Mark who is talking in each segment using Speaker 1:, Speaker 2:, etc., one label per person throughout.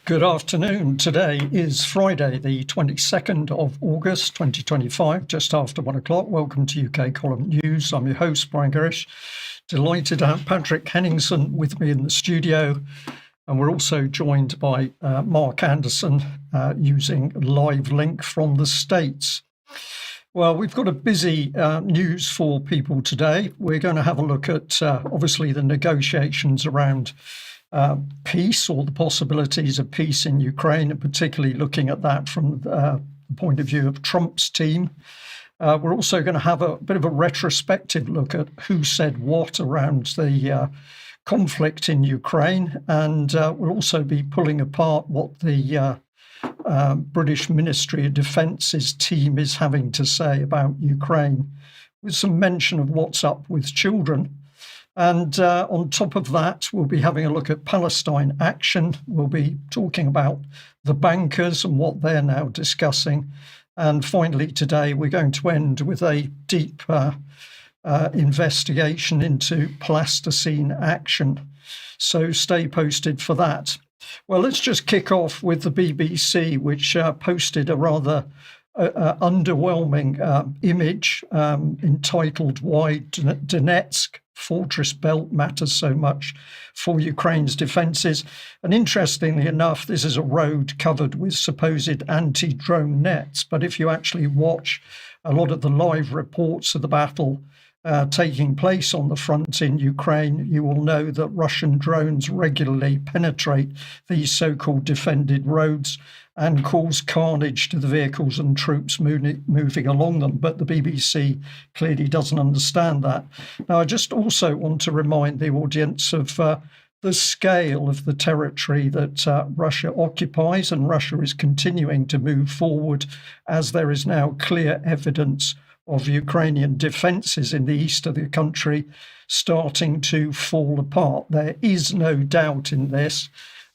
Speaker 1: Good afternoon. Today is Friday, the 22nd of August, 2025, just after 1 o'clock. Welcome to UK Column News. I'm your host, Brian Gerrish. Delighted to have Patrick Henningsen with me in the studio. And we're also joined by Mark Anderson using live link from the States. Well, we've got a busy news for people today. We're going to have a look at, obviously, the negotiations around peace or the possibilities of peace in Ukraine, and particularly looking at that from the point of view of Trump's team. We're also going to have a bit of a retrospective look at who said what around the conflict in Ukraine, and we'll also be pulling apart what the British Ministry of Defence's team is having to say about Ukraine, with some mention of what's up with children. And on top of that, we'll be having a look at Palestine action. We'll be talking about the bankers and what they're now discussing. And finally, today, we're going to end with a deep investigation into plasticine action. So stay posted for that. Well, let's just kick off with the BBC, which posted a rather underwhelming image entitled "Why Donetsk Fortress Belt Matters So Much for Ukraine's Defences." And interestingly enough, this is a road covered with supposed anti-drone nets. But if you actually watch a lot of the live reports of the battle taking place on the front in Ukraine, you will know that Russian drones regularly penetrate these so-called defended roads and cause carnage to the vehicles and troops moving along them. But the BBC clearly doesn't understand that. Now, I just also want to remind the audience of the scale of the territory that Russia occupies, and Russia is continuing to move forward as there is now clear evidence of Ukrainian defences in the east of the country starting to fall apart. There is no doubt in this.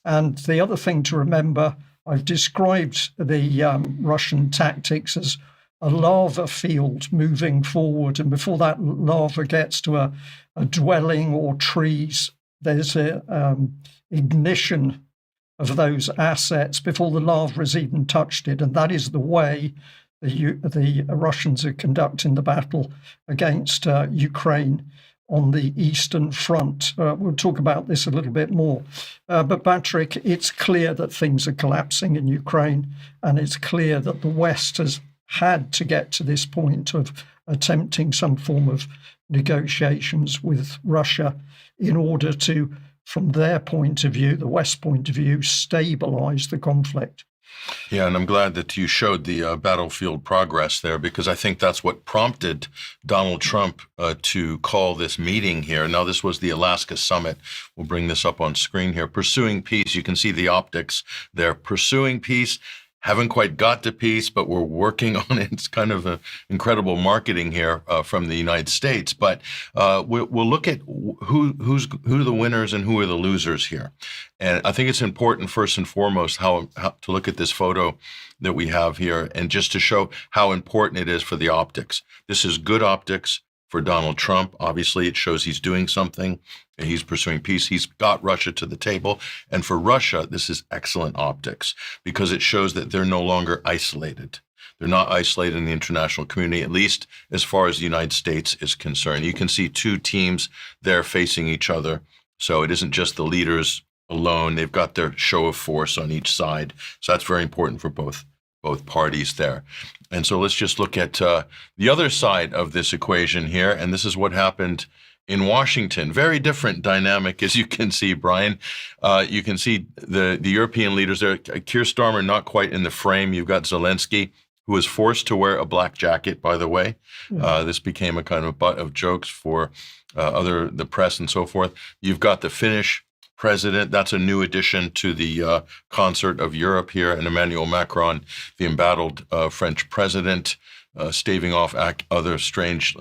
Speaker 1: And the other thing to remember, I've described the Russian tactics as a lava field moving forward. And before that lava gets to a dwelling or trees, there's an ignition of those assets before the lava has even touched it. And that is the way the Russians are conducting the battle against Ukraine on the Eastern Front. We'll talk about this a little bit more. But Patrick, it's clear that things are collapsing in Ukraine, and it's clear that the West has had to get to this point of attempting some form of negotiations with Russia in order to, from their point of view, the West point of view, stabilize the conflict.
Speaker 2: Yeah, and I'm glad that you showed the battlefield progress there, because I think that's what prompted Donald Trump to call this meeting here. Now, this was the Alaska summit. We'll bring this up on screen here. Pursuing peace. You can see the optics there. Pursuing peace. Haven't quite got to peace, but we're working on it. It's kind of an incredible marketing here from the United States. But we'll look at who are the winners and who are the losers here. And I think it's important, first and foremost, how to look at this photo that we have here, and just to show how important it is for the optics. This is good optics for Donald Trump. Obviously, it shows he's doing something. He's pursuing peace. He's got Russia to the table. And for Russia, this is excellent optics, because it shows that they're no longer isolated. They're not isolated in the international community, at least as far as the United States is concerned. You can see two teams there facing each other. So it isn't just the leaders alone. They've got their show of force on each side. So that's very important for both parties there. And so let's just look at the other side of this equation here. And this is what happened in Washington. Very different dynamic, as you can see, Brian. You can see the European leaders there. Keir Starmer not quite in the frame. You've got Zelensky, who was forced to wear a black jacket, by the way. This became a kind of butt of jokes for the press and so forth. You've got the Finnish president. That's a new addition to the concert of Europe here, and Emmanuel Macron, the embattled French president, staving off other strange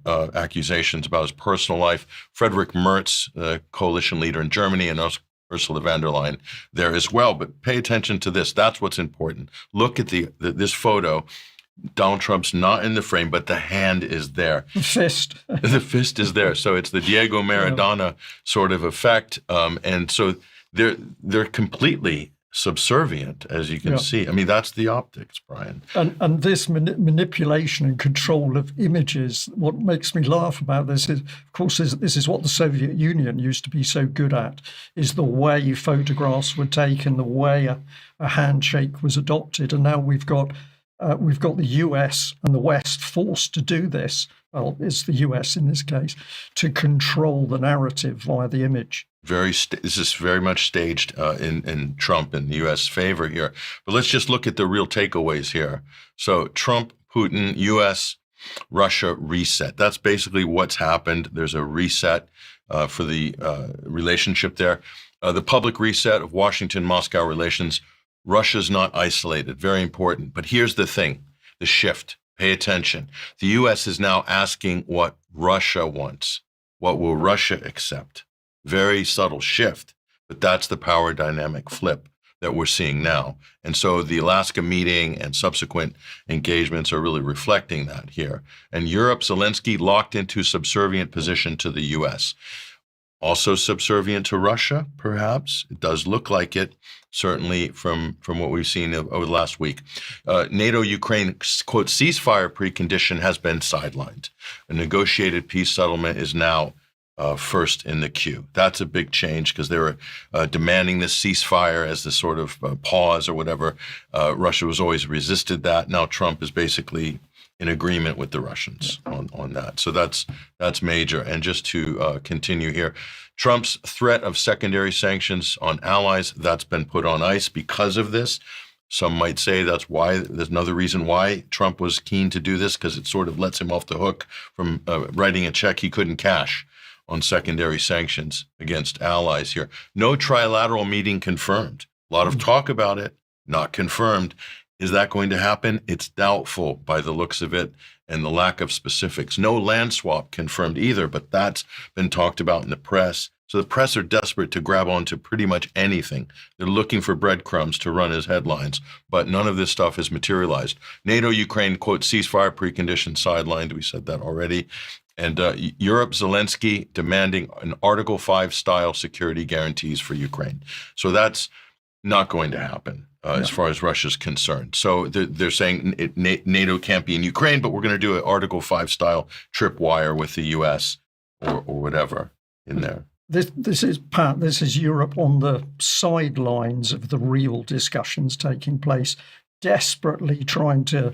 Speaker 2: accusations about his personal life. Friedrich Merz, coalition leader in Germany, and Ursula von der Leyen there as well. But pay attention to this. That's what's important. Look at this photo. Donald Trump's not in the frame, but the hand is there.
Speaker 1: The fist.
Speaker 2: The fist is there. So it's the Diego Maradona sort of effect. And so they're completely subservient, as you can see. I mean, that's the optics, Brian.
Speaker 1: And this manipulation and control of images, what makes me laugh about this is, of course, this is what the Soviet Union used to be so good at, is the way photographs were taken, the way a handshake was adopted. And now we've got the US and the West forced to do this. Well, it's the US in this case, to control the narrative via the image.
Speaker 2: This is very much staged in Trump and the U.S. favor here. But let's just look at the real takeaways here. So Trump, Putin, U.S., Russia reset. That's basically what's happened. There's a reset for the relationship there. The public reset of Washington-Moscow relations. Russia's not isolated. Very important. But here's the thing, the shift. Pay attention. The U.S. is now asking what Russia wants. What will Russia accept? Very subtle shift, but that's the power dynamic flip that we're seeing now. And so the Alaska meeting and subsequent engagements are really reflecting that here. And Europe, Zelensky locked into subservient position to the U.S. Also subservient to Russia, perhaps. It does look like it, certainly from what we've seen over the last week. NATO-Ukraine, quote, ceasefire precondition has been sidelined. A negotiated peace settlement is now first in the queue. That's a big change because they were demanding this ceasefire as the sort of pause or whatever. Russia was always resisted that. Now Trump is basically in agreement with the Russians on that. So that's major. And just to continue here, Trump's threat of secondary sanctions on allies, that's been put on ice because of this. Some might say that's why, there's another reason why Trump was keen to do this, because it sort of lets him off the hook from writing a check he couldn't cash on secondary sanctions against allies here. No trilateral meeting confirmed. A lot of talk about it, not confirmed. Is that going to happen? It's doubtful by the looks of it and the lack of specifics. No land swap confirmed either, but that's been talked about in the press. So the press are desperate to grab onto pretty much anything. They're looking for breadcrumbs to run as headlines, but none of this stuff has materialized. NATO-Ukraine, quote, ceasefire precondition sidelined. We said that already. And Europe, Zelensky demanding an Article 5 style security guarantees for Ukraine. So that's not going to happen as far as Russia's concerned. So they're saying NATO can't be in Ukraine, but we're going to do an Article 5 style tripwire with the U.S. or whatever in there.
Speaker 1: This is, Pat, this is Europe on the sidelines of the real discussions taking place, desperately trying to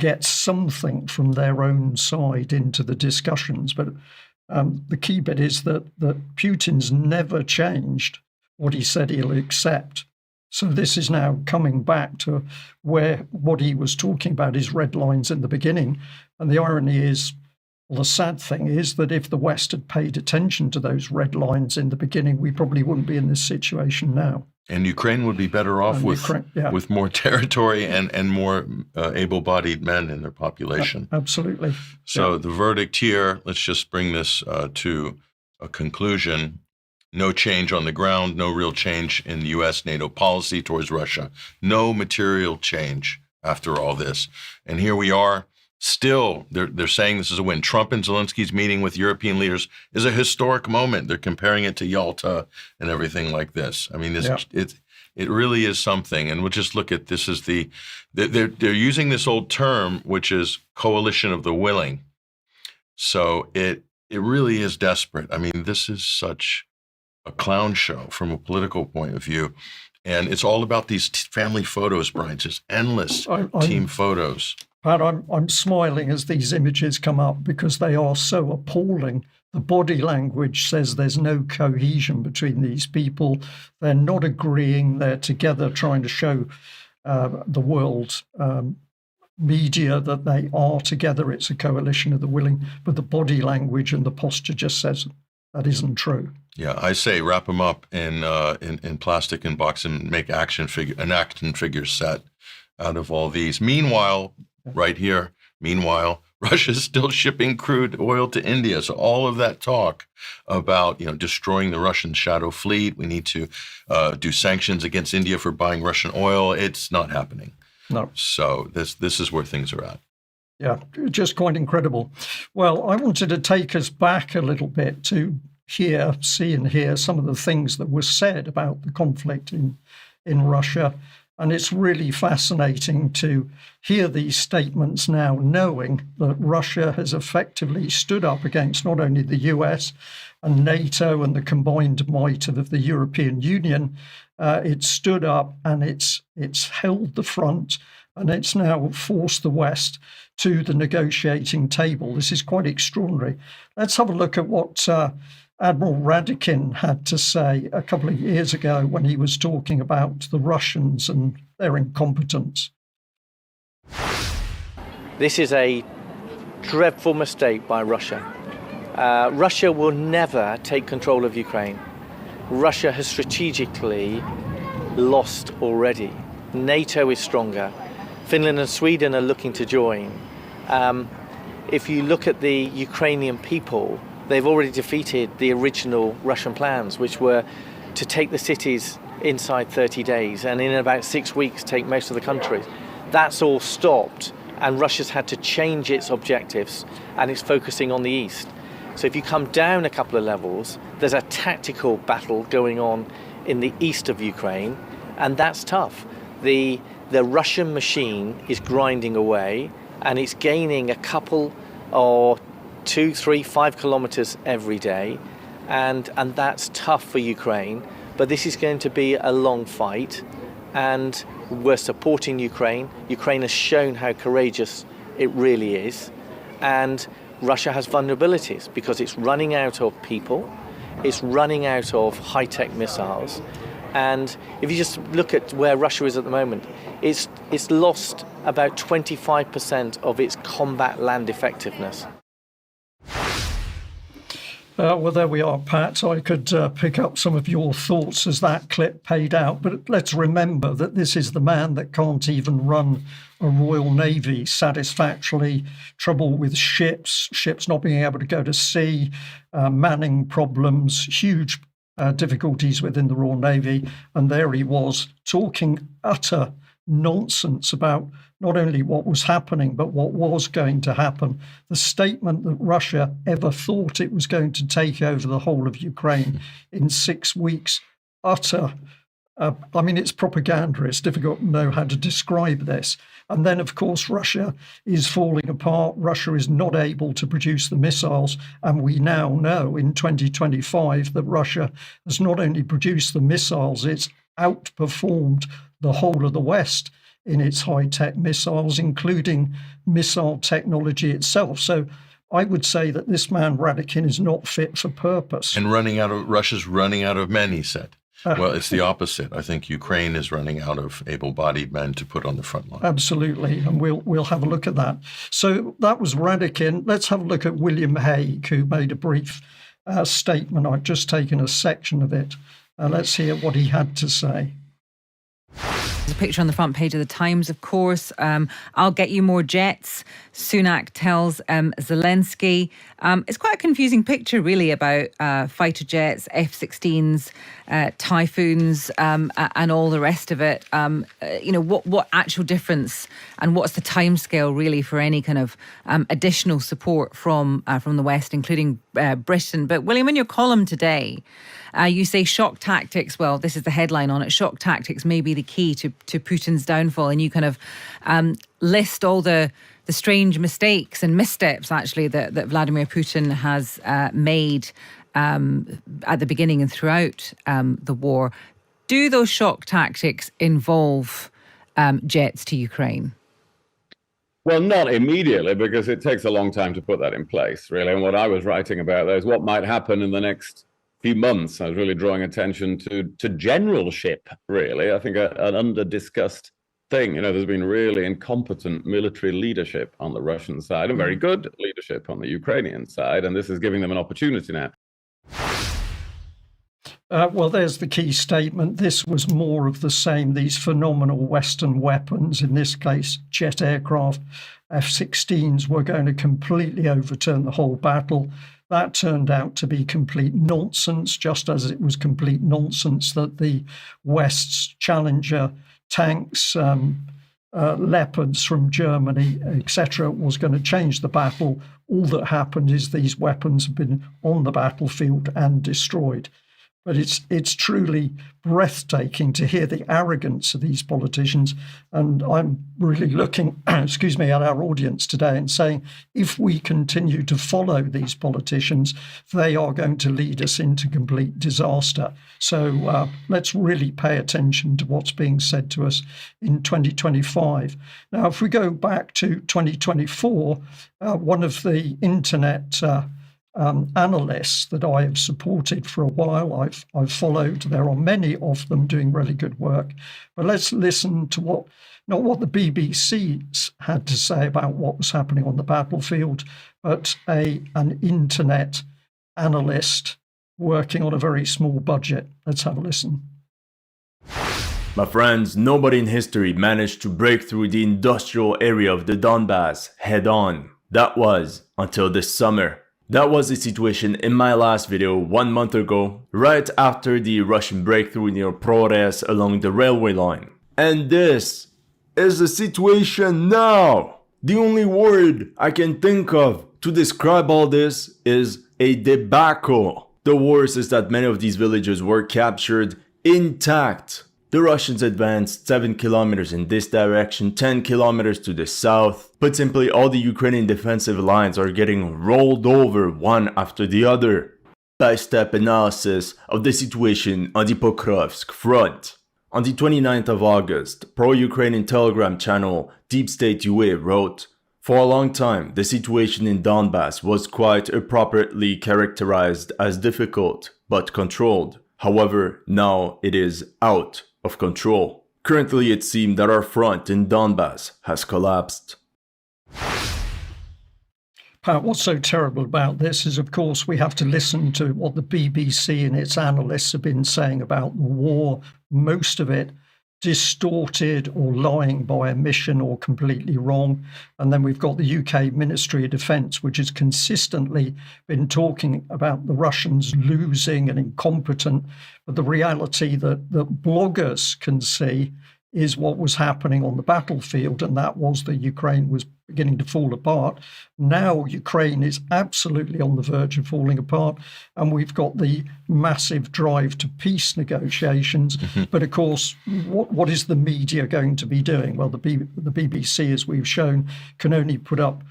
Speaker 1: get something from their own side into the discussions. But the key bit is that Putin's never changed what he said he'll accept. So this is now coming back to where what he was talking about is red lines in the beginning. And the irony is, well, the sad thing is that if the West had paid attention to those red lines in the beginning, we probably wouldn't be in this situation now.
Speaker 2: And Ukraine would be better off with more territory and more able-bodied men in their population.
Speaker 1: Absolutely.
Speaker 2: So the verdict here, let's just bring this to a conclusion. No change on the ground, no real change in the U.S. NATO policy towards Russia. No material change after all this. And here we are. Still, they're saying this is a win. Trump and Zelensky's meeting with European leaders is a historic moment. They're comparing it to Yalta and everything like this. I mean, it really is something. And we'll just look at this as they're using this old term, which is coalition of the willing. So it really is desperate. I mean, this is such a clown show from a political point of view. And it's all about these family photos, Brian, just endless team photos.
Speaker 1: Pat, I'm smiling as these images come up because they are so appalling. The body language says there's no cohesion between these people. They're not agreeing. They're together trying to show the world media that they are together. It's a coalition of the willing. But the body language and the posture just says that isn't true.
Speaker 2: Yeah, I say wrap them up in plastic and box and make an action figure set out of all these. Meanwhile, right here, Russia's still shipping crude oil to India. So all of that talk about destroying the Russian shadow fleet, we need to do sanctions against India for buying Russian oil. It's not happening.
Speaker 1: No.
Speaker 2: So this is where things are at.
Speaker 1: Yeah, just quite incredible. Well, I wanted to take us back a little bit to see and hear some of the things that were said about the conflict in in Russia. And it's really fascinating to hear these statements now, knowing that Russia has effectively stood up against not only the US and NATO and the combined might of the European Union. It's stood up and it's held the front, and it's now forced the West to the negotiating table. This is quite extraordinary. Let's have a look at what Admiral Radakin had to say a couple of years ago when he was talking about the Russians and their incompetence.
Speaker 3: This is a dreadful mistake by Russia. Russia will never take control of Ukraine. Russia has strategically lost already. NATO is stronger. Finland and Sweden are looking to join. If you look at the Ukrainian people, they've already defeated the original Russian plans, which were to take the cities inside 30 days and in about 6 weeks take most of the country. That's all stopped, and Russia's had to change its objectives, and it's focusing on the east. So if you come down a couple of levels, there's a tactical battle going on in the east of Ukraine, and that's tough. The Russian machine is grinding away, and it's gaining a couple or 2, 3, 5 kilometers every day, and that's tough for Ukraine. But this is going to be a long fight, and we're supporting Ukraine. Ukraine has shown how courageous it really is, and Russia has vulnerabilities because it's running out of people, it's running out of high-tech missiles, and if you just look at where Russia is at the moment, it's lost about 25% of its combat land effectiveness.
Speaker 1: Well, there we are, Pat. I could pick up some of your thoughts as that clip paid out. But let's remember that this is the man that can't even run a Royal Navy satisfactorily, trouble with ships not being able to go to sea, manning problems, huge difficulties within the Royal Navy. And there he was talking utter nonsense about not only what was happening, but what was going to happen. The statement that Russia ever thought it was going to take over the whole of Ukraine in 6 weeks, utter, it's propaganda. It's difficult to know how to describe this. And then, of course, Russia is falling apart. Russia is not able to produce the missiles. And we now know in 2025 that Russia has not only produced the missiles, it's outperformed the whole of the West in its high-tech missiles, including missile technology itself. So I would say that this man, Radakin, is not fit for purpose.
Speaker 2: And Russia's running out of men, he said. Well, it's the opposite. I think Ukraine is running out of able-bodied men to put on the front line.
Speaker 1: Absolutely, and we'll have a look at that. So that was Radakin. Let's have a look at William Hague, who made a brief statement. I've just taken a section of it. Let's hear what he had to say.
Speaker 4: There's a picture on the front page of the Times, of course. I'll get you more jets, Sunak tells Zelensky. It's quite a confusing picture, really, about fighter jets, F-16s, Typhoons, and all the rest of it. What actual difference and what's the timescale, really, for any kind of additional support from the West, including Britain? But, William, in your column today, you say shock tactics. Well, this is the headline on it. Shock tactics may be the key to Putin's downfall. And you kind of list all the strange mistakes and missteps, actually, that Vladimir Putin has made at the beginning and throughout the war. Do those shock tactics involve jets to Ukraine?
Speaker 5: Well, not immediately, because it takes a long time to put that in place, really. And what I was writing about there is what might happen in the next few months. I was really drawing attention to generalship, really. I think an under-discussed thing. There's been really incompetent military leadership on the Russian side and very good leadership on the Ukrainian side, and this is giving them an opportunity now.
Speaker 1: Well, there's the key statement. This was more of the same. These phenomenal Western weapons, in this case, jet aircraft, F-16s, were going to completely overturn the whole battle. That turned out to be complete nonsense, just as it was complete nonsense that the West's Challenger tanks, Leopards from Germany, etc., was going to change the battle. All that happened is these weapons have been on the battlefield and destroyed. But it's truly breathtaking to hear the arrogance of these politicians. And I'm really looking, excuse me, at our audience today and saying, if we continue to follow these politicians, they are going to lead us into complete disaster. So let's really pay attention to what's being said to us in 2025. Now, if we go back to 2024, one of the internet analysts that I have supported for a while, I've followed. There are many of them doing really good work. But let's listen to not what the BBC had to say about what was happening on the battlefield, but an internet analyst working on a very small budget. Let's have a listen.
Speaker 6: My friends, nobody in history managed to break through the industrial area of the Donbass head on. That was until this summer. That was the situation in my last video 1 month ago, right after the Russian breakthrough near Prores along the railway line. And this is the situation now. The only word I can think of to describe all this is a debacle. The worst is that many of these villages were captured intact. The Russians advanced 7 kilometers in this direction, 10 kilometers to the south. Put simply, all the Ukrainian defensive lines are getting rolled over one after the other. Step-by-step analysis of the situation on the Pokrovsk front. On the 29th of August, pro-Ukrainian Telegram channel Deep State UA wrote, "For a long time, the situation in Donbass was quite appropriately characterized as difficult, but controlled. However, now it is out of control. Currently, it seems that our front in Donbass has collapsed."
Speaker 1: Pat, what's so terrible about this is, of course, we have to listen to what the BBC and its analysts have been saying about the war, most of it distorted or lying by omission or completely wrong. And then we've got the UK Ministry of Defence, which has consistently been talking about the Russians losing and incompetent. But the reality that bloggers can see is what was happening on the battlefield, and that was that Ukraine was beginning to fall apart. Now Ukraine is absolutely on the verge of falling apart, and we've got the massive drive to peace negotiations. But of course, what is the media going to be doing? Well, the BBC, as we've shown, can only put up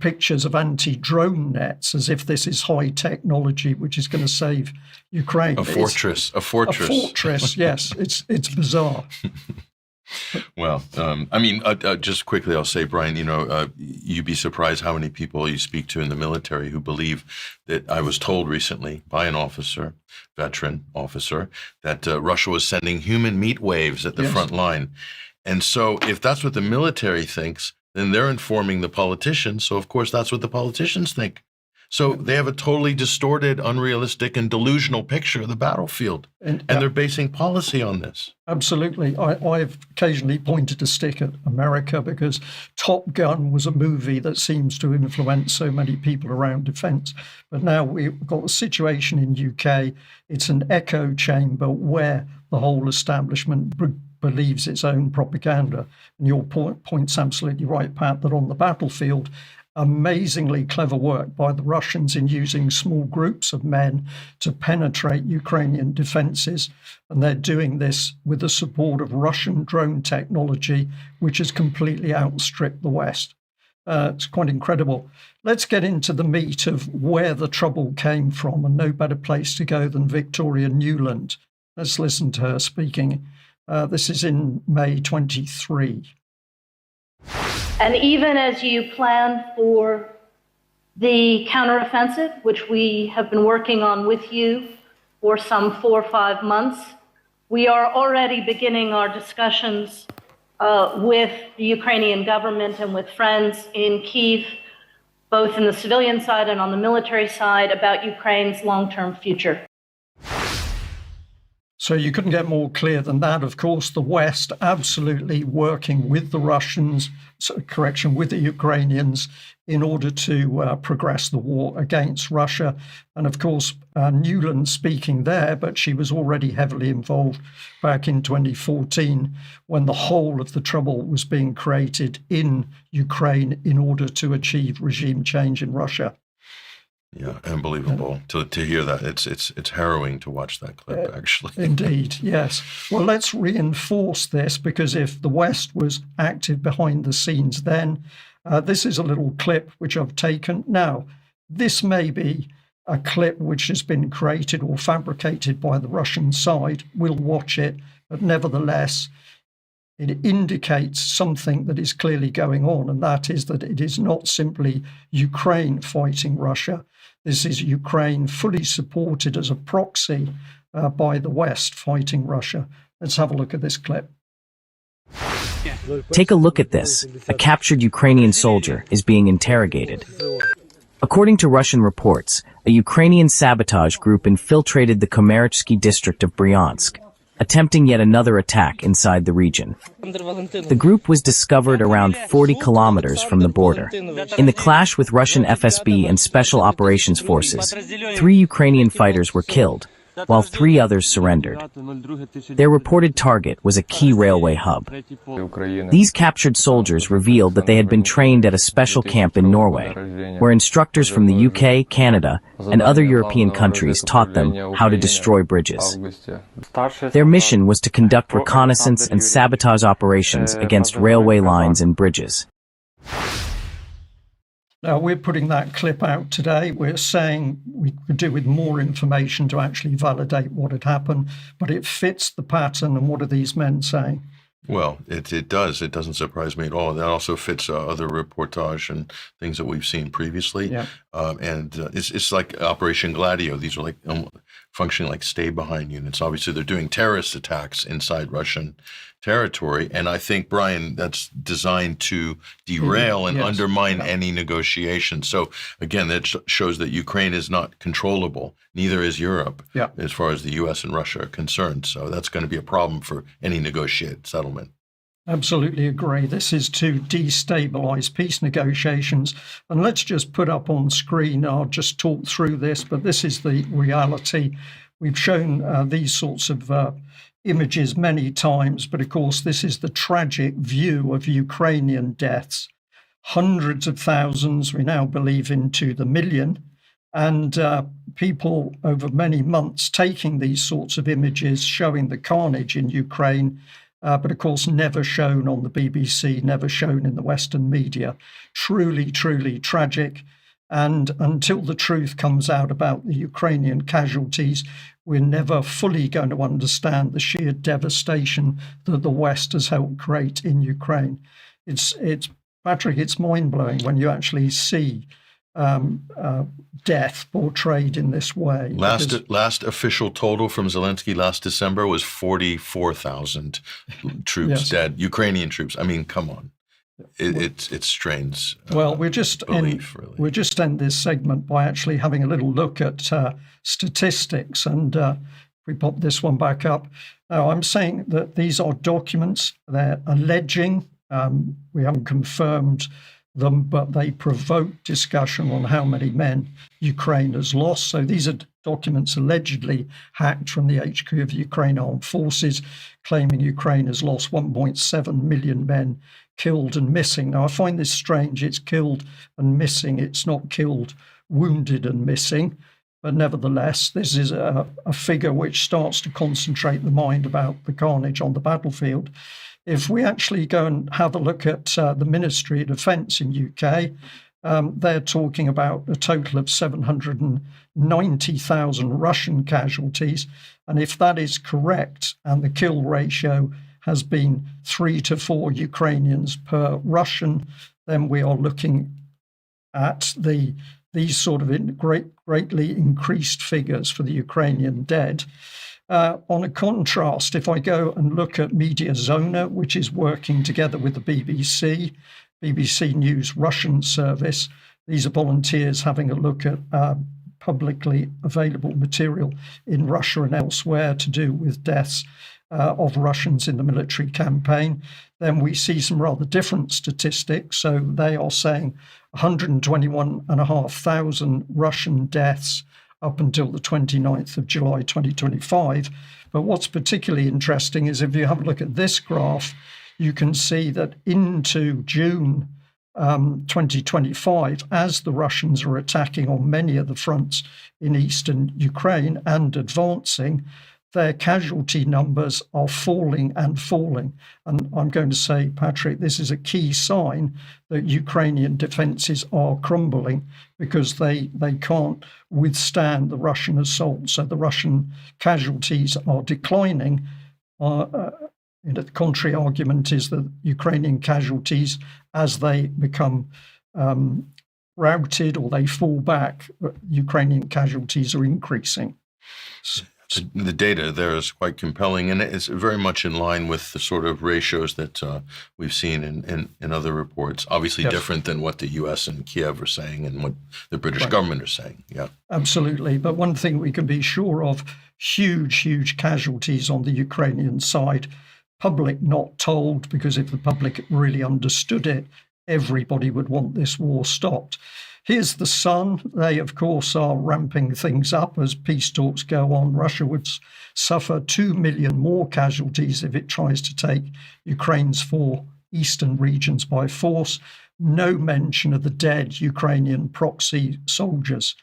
Speaker 1: pictures of anti-drone nets as if this is high technology which is going to save Ukraine.
Speaker 2: A fortress.
Speaker 1: A fortress, yes. It's bizarre.
Speaker 2: Well, I mean, just quickly, I'll say, Brian, you'd be surprised how many people you speak to in the military who believe that I was told recently by an officer, veteran officer, that Russia was sending human meat waves at the front line. And so if that's what the military thinks, then they're informing the politicians. So, of course, that's what the politicians think. So they have a totally distorted, unrealistic, and delusional picture of the battlefield. And they're basing policy on this.
Speaker 1: Absolutely. I've occasionally pointed a stick at America because Top Gun was a movie that seems to influence so many people around defence. But now we've got a situation in UK. It's an echo chamber where the whole establishment believes its own propaganda. And your point's absolutely right, Pat, that on the battlefield, amazingly clever work by the Russians in using small groups of men to penetrate Ukrainian defences. And they're doing this with the support of Russian drone technology, which has completely outstripped the West. It's quite incredible. Let's get into the meat of where the trouble came from, and no better place to go than Victoria Newland. Let's listen to her speaking. This is in May 23.
Speaker 7: And even as you plan for the counteroffensive, which we have been working on with you for some 4 or 5 months, we are already beginning our discussions with the Ukrainian government and with friends in Kyiv, both in the civilian side and on the military side, about Ukraine's long-term future.
Speaker 1: So you couldn't get more clear than that. Of course, the West absolutely working with the Russians, with the Ukrainians in order to progress the war against Russia. And of course, Newland speaking there, but she was already heavily involved back in 2014 when the whole of the trouble was being created in Ukraine in order to achieve regime change in Russia.
Speaker 2: Yeah, unbelievable to hear that. It's harrowing to watch that clip, actually.
Speaker 1: Indeed, yes. Well, let's reinforce this, because if the West was active behind the scenes then, this is a little clip which I've taken. Now, this may be a clip which has been created or fabricated by the Russian side. We'll watch it, but nevertheless, it indicates something that is clearly going on, and that is that it is not simply Ukraine fighting Russia. This is Ukraine fully supported as a proxy by the West fighting Russia. Let's have a look at this clip.
Speaker 8: Take a look at this. A captured Ukrainian soldier is being interrogated. According to Russian reports, a Ukrainian sabotage group infiltrated the Komarychsky district of Bryansk, attempting yet another attack inside the region. The group was discovered around 40 kilometers from the border. In the clash with Russian FSB and Special Operations Forces, 3 Ukrainian fighters were killed, while 3 others surrendered. Their reported target was a key railway hub. These captured soldiers revealed that they had been trained at a special camp in Norway, where instructors from the UK, Canada, and other European countries taught them how to destroy bridges. Their mission was to conduct reconnaissance and sabotage operations against railway lines and bridges.
Speaker 1: Now, we're putting that clip out today. We're saying we could do with more information to actually validate what had happened, but it fits the pattern. And what are these men saying?
Speaker 2: Well, it does. It doesn't surprise me at all. That also fits other reportage and things that we've seen previously.
Speaker 1: Yeah.
Speaker 2: It's like Operation Gladio. These are like functioning like stay-behind units. Obviously, they're doing terrorist attacks inside Russian territory. And I think, Brian, that's designed to derail and undermine any negotiation. So, again, that shows that Ukraine is not controllable. Neither is Europe, as far as the U.S. and Russia are concerned. So that's going to be a problem for any negotiated settlement.
Speaker 1: Absolutely agree. This is to destabilize peace negotiations. And let's just put up on screen, I'll just talk through this, but this is the reality. We've shown these sorts of images many times, but of course, this is the tragic view of Ukrainian deaths. Hundreds of thousands, we now believe into the million, and people over many months taking these sorts of images, showing the carnage in Ukraine, but of course never shown on the BBC, never shown in the Western media. Truly, truly tragic. And until the truth comes out about the Ukrainian casualties, we're never fully going to understand the sheer devastation that the West has helped create in Ukraine. It's Patrick, it's mind-blowing when you actually see death portrayed in this way.
Speaker 2: Last official total from Zelensky last December was 44,000 troops dead, Ukrainian troops. I mean, come on. It strains.
Speaker 1: Well, we'll just end this segment by actually having a little look at statistics, and we pop this one back up. Now, I'm saying that these are documents. They're alleging. We haven't confirmed them, but they provoke discussion on how many men Ukraine has lost. So these are documents allegedly hacked from the HQ of the Ukraine Armed Forces, claiming Ukraine has lost 1.7 million men killed and missing. Now, I find this strange. It's killed and missing. It's not killed, wounded and missing. But nevertheless, this is a figure which starts to concentrate the mind about the carnage on the battlefield. If we actually go and have a look at the Ministry of Defence in UK, they're talking about a total of 790,000 Russian casualties. And if that is correct, and the kill ratio has been 3 to 4 Ukrainians per Russian, then we are looking at these sort of greatly increased figures for the Ukrainian dead. On a contrast, if I go and look at Media Zona, which is working together with the BBC News Russian service, these are volunteers having a look at publicly available material in Russia and elsewhere to do with deaths of Russians in the military campaign, then we see some rather different statistics. So they are saying 121,500 Russian deaths up until the 29th of July 2025. But what's particularly interesting is if you have a look at this graph, you can see that into June 2025, as the Russians are attacking on many of the fronts in eastern Ukraine and advancing, their casualty numbers are falling and falling. And I'm going to say, Patrick, this is a key sign that Ukrainian defences are crumbling because they can't withstand the Russian assault. So the Russian casualties are declining. The contrary argument is that Ukrainian casualties, as they become routed or they fall back, Ukrainian casualties are increasing.
Speaker 2: The data there is quite compelling, and it's very much in line with the sort of ratios that we've seen in other reports. Obviously,
Speaker 1: yes.
Speaker 2: Different than what the U.S. and Kiev are saying and what the British government are saying. Yeah,
Speaker 1: absolutely. But one thing we can be sure of: huge casualties on the Ukrainian side. Public not told, because if the public really understood it, everybody would want this war stopped. Here's the Sun. They, of course, are ramping things up as peace talks go on. Russia would suffer 2 million more casualties if it tries to take Ukraine's 4 eastern regions by force. No mention of the dead Ukrainian proxy soldiers.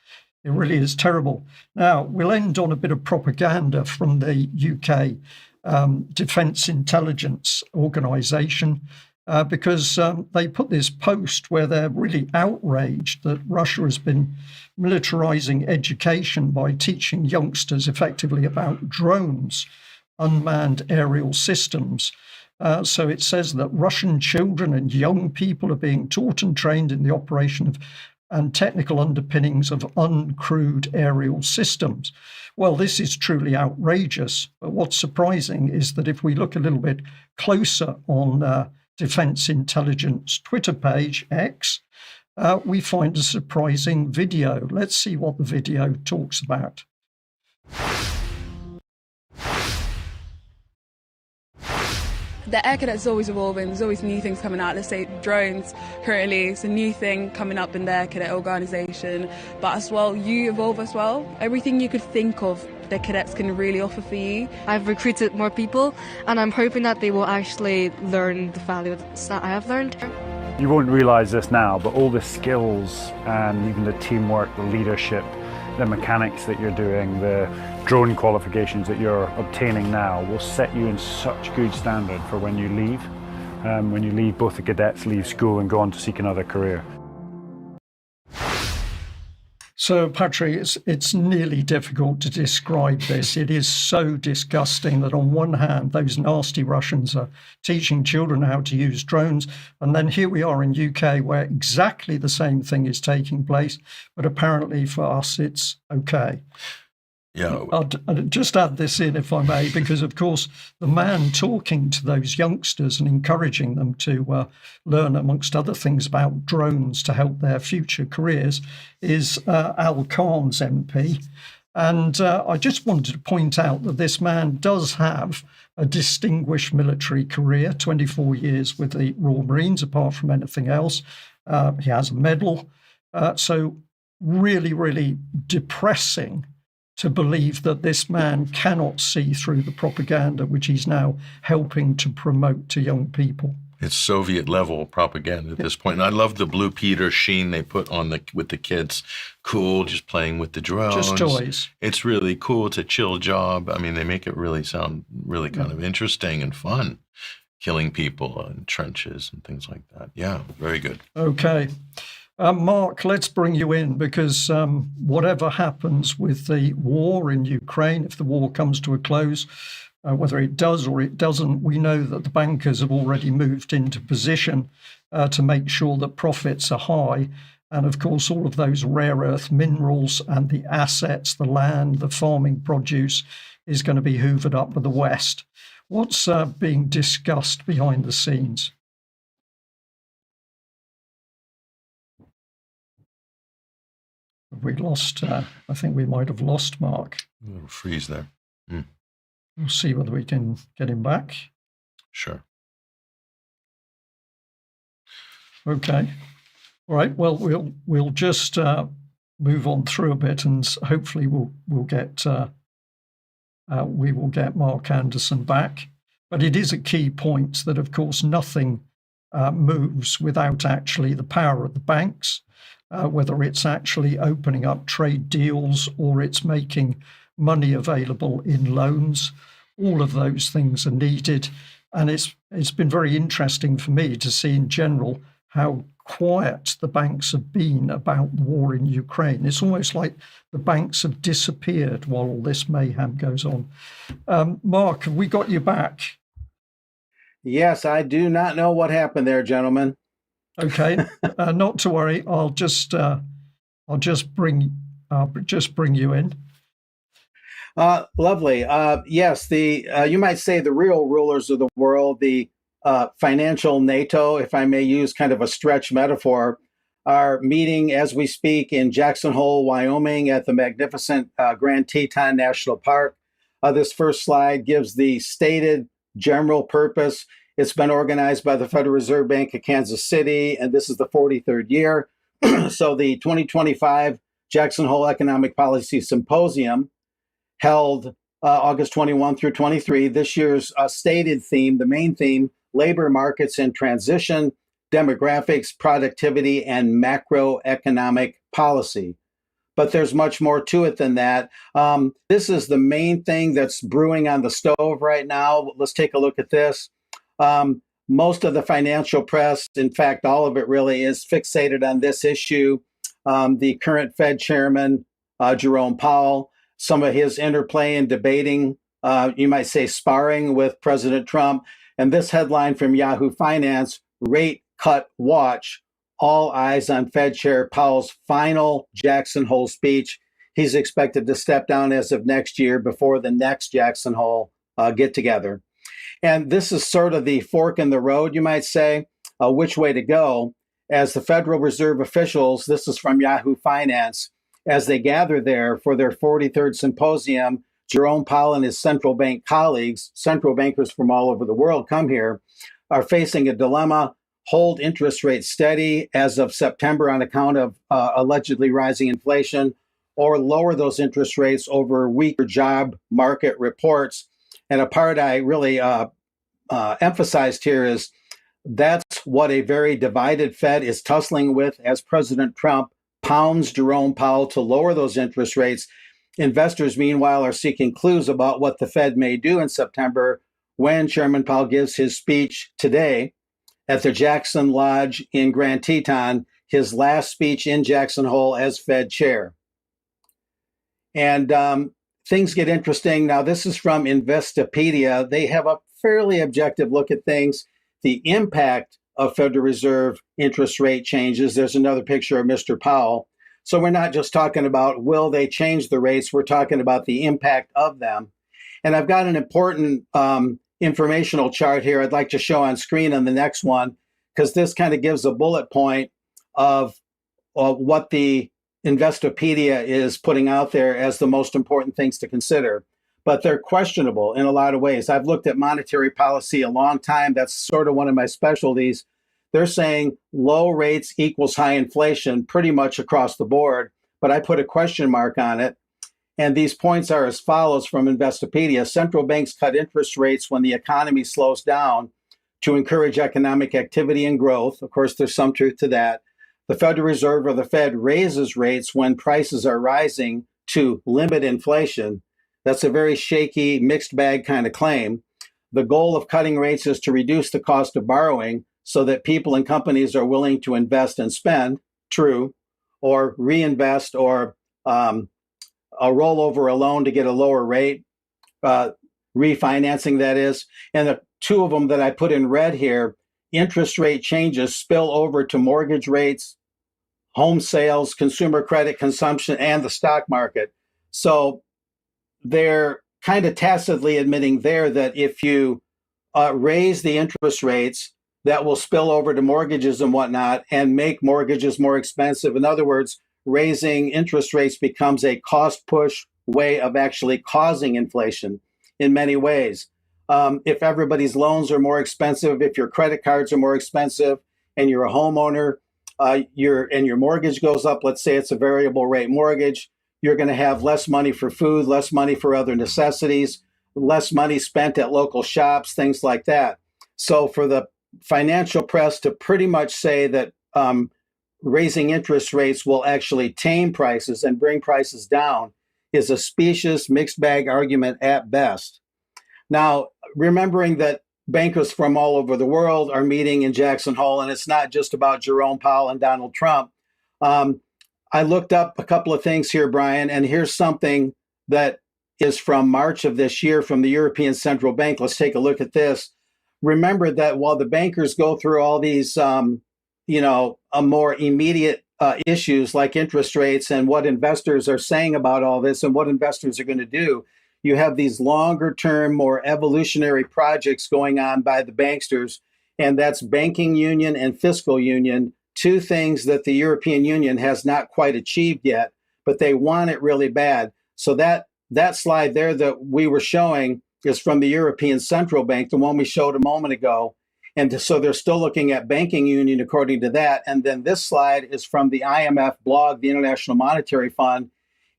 Speaker 1: It really is terrible. Now, we'll end on a bit of propaganda from the UK Defence Intelligence Organisation. Because they put this post where they're really outraged that Russia has been militarizing education by teaching youngsters effectively about drones, unmanned aerial systems. So it says that Russian children and young people are being taught and trained in the operation of and technical underpinnings of uncrewed aerial systems. Well, this is truly outrageous. But what's surprising is that if we look a little bit closer on Defence Intelligence Twitter page, X, we find a surprising video. Let's see what the video talks about.
Speaker 9: The air cadets is always evolving, there's always new things coming out. Let's say drones currently, it's a new thing coming up in the air cadet organisation. But as well, you evolve as well. Everything you could think of, the cadets can really offer for you.
Speaker 10: I've recruited more people and I'm hoping that they will actually learn the values that I have learned.
Speaker 11: You won't realise this now, but all the skills and even the teamwork, the leadership, the mechanics that you're doing, the drone qualifications that you're obtaining now will set you in such good standard for when you leave. When you leave, both the cadets leave school and go on to seek another career.
Speaker 1: So, Patrick, it's nearly difficult to describe this. It is so disgusting that on one hand, those nasty Russians are teaching children how to use drones. And then here we are in UK where exactly the same thing is taking place. But apparently for us, it's okay.
Speaker 2: Yeah.
Speaker 1: I'd just add this in, if I may, because, of course, the man talking to those youngsters and encouraging them to learn, amongst other things, about drones to help their future careers is Al Khan's MP. And I just wanted to point out that this man does have a distinguished military career, 24 years with the Royal Marines, apart from anything else. He has a medal. So really, really depressing to believe that this man cannot see through the propaganda which he's now helping to promote to young people.
Speaker 2: It's Soviet level propaganda at this point. And I love the blue Peter sheen they put on with the kids. Cool, just playing with the drones.
Speaker 1: Just toys.
Speaker 2: It's really cool. It's a chill job. I mean, they make it really sound really kind of interesting and fun, killing people in trenches and things like that. Yeah, very good.
Speaker 1: Okay. Mark, let's bring you in because whatever happens with the war in Ukraine, if the war comes to a close, whether it does or it doesn't, we know that the bankers have already moved into position to make sure that profits are high. And of course, all of those rare earth minerals and the assets, the land, the farming produce is going to be hoovered up by the West. What's being discussed behind the scenes? We lost, I think we might have lost Mark.
Speaker 2: A little freeze there. Mm.
Speaker 1: We'll see whether we can get him back.
Speaker 2: Sure.
Speaker 1: Okay. All right. Well, we'll just move on through a bit, and hopefully we will get Mark Anderson back. But it is a key point that, of course, nothing moves without actually the power of the banks, whether it's actually opening up trade deals or it's making money available in loans. All of those things are needed. And it's been very interesting for me to see in general how quiet the banks have been about the war in Ukraine. It's almost like the banks have disappeared while all this mayhem goes on. Mark, have we got you back?
Speaker 12: Yes, I do not know what happened there, gentlemen.
Speaker 1: Okay, not to worry. I'll just bring you in.
Speaker 12: Lovely. Yes, you might say the real rulers of the world, the financial NATO, if I may use kind of a stretch metaphor, are meeting as we speak in Jackson Hole, Wyoming, at the magnificent Grand Teton National Park. This first slide gives the stated general purpose. It's been organized by the Federal Reserve Bank of Kansas City, and this is the 43rd year. So the 2025 Jackson Hole Economic Policy Symposium, held August 21 through 23. This year's stated theme, the main theme, labor markets in transition, demographics, productivity, and macroeconomic policy. But there's much more to it than that. This is the main thing that's brewing on the stove right now. Let's take a look at this. Most of the financial press, in fact, all of it really, is fixated on this issue. The current Fed chairman, Jerome Powell, some of his interplay and debating, you might say sparring with President Trump. And this headline from Yahoo Finance, rate cut watch, all eyes on Fed Chair Powell's final Jackson Hole speech. He's expected to step down as of next year before the next Jackson Hole get together. And this is sort of the fork in the road, you might say, which way to go. As the Federal Reserve officials, this is from Yahoo Finance, as they gather there for their 43rd symposium, Jerome Powell and his central bank colleagues, central bankers from all over the world come here, are facing a dilemma: hold interest rates steady as of September on account of allegedly rising inflation, or lower those interest rates over weaker job market reports. And a part I really emphasized here is that's what a very divided Fed is tussling with as President Trump pounds Jerome Powell to lower those interest rates. Investors, meanwhile, are seeking clues about what the Fed may do in September when Chairman Powell gives his speech today at the Jackson Lodge in Grand Teton, his last speech in Jackson Hole as Fed chair. And things get interesting. Now, this is from Investopedia. They have a fairly objective look at things. The impact of Federal Reserve interest rate changes. There's another picture of Mr. Powell. So we're not just talking about will they change the rates, we're talking about the impact of them. And I've got an important informational chart here I'd like to show on screen on the next one, because this kind of gives a bullet point of what the Investopedia is putting out there as the most important things to consider. But they're questionable in a lot of ways. I've looked at monetary policy a long time. That's sort of one of my specialties. They're saying low rates equals high inflation pretty much across the board, but I put a question mark on it. And these points are as follows from Investopedia. Central banks cut interest rates when the economy slows down to encourage economic activity and growth. Of course, there's some truth to that. The Federal Reserve, or the Fed, raises rates when prices are rising to limit inflation. That's a very shaky, mixed bag kind of claim. The goal of cutting rates is to reduce the cost of borrowing so that people and companies are willing to invest and spend, true, or reinvest, or roll over a loan to get a lower rate, refinancing, that is. And the two of them that I put in red here, interest rate changes spill over to mortgage rates, home sales, consumer credit consumption, and the stock market. So they're kind of tacitly admitting there that if you raise the interest rates, that will spill over to mortgages and whatnot and make mortgages more expensive. In other words, raising interest rates becomes a cost push way of actually causing inflation in many ways. If everybody's loans are more expensive, if your credit cards are more expensive, and you're a homeowner, your mortgage goes up, let's say it's a variable rate mortgage, you're going to have less money for food, less money for other necessities, less money spent at local shops, things like that. So for the financial press to pretty much say that raising interest rates will actually tame prices and bring prices down is a specious mixed bag argument at best. Now, remembering that bankers from all over the world are meeting in Jackson Hole, and it's not just about Jerome Powell and Donald Trump. I looked up a couple of things here, Brian, and here's something that is from March of this year from the European Central Bank. Let's take a look at this. Remember that while the bankers go through all these, more immediate issues like interest rates and what investors are saying about all this and what investors are going to do, you have these longer term, more evolutionary projects going on by the banksters, and that's banking union and fiscal union, two things that the European Union has not quite achieved yet, but they want it really bad. So that slide there that we were showing is from the European Central Bank, the one we showed a moment ago. And so they're still looking at banking union according to that. And then this slide is from the IMF blog, the International Monetary Fund.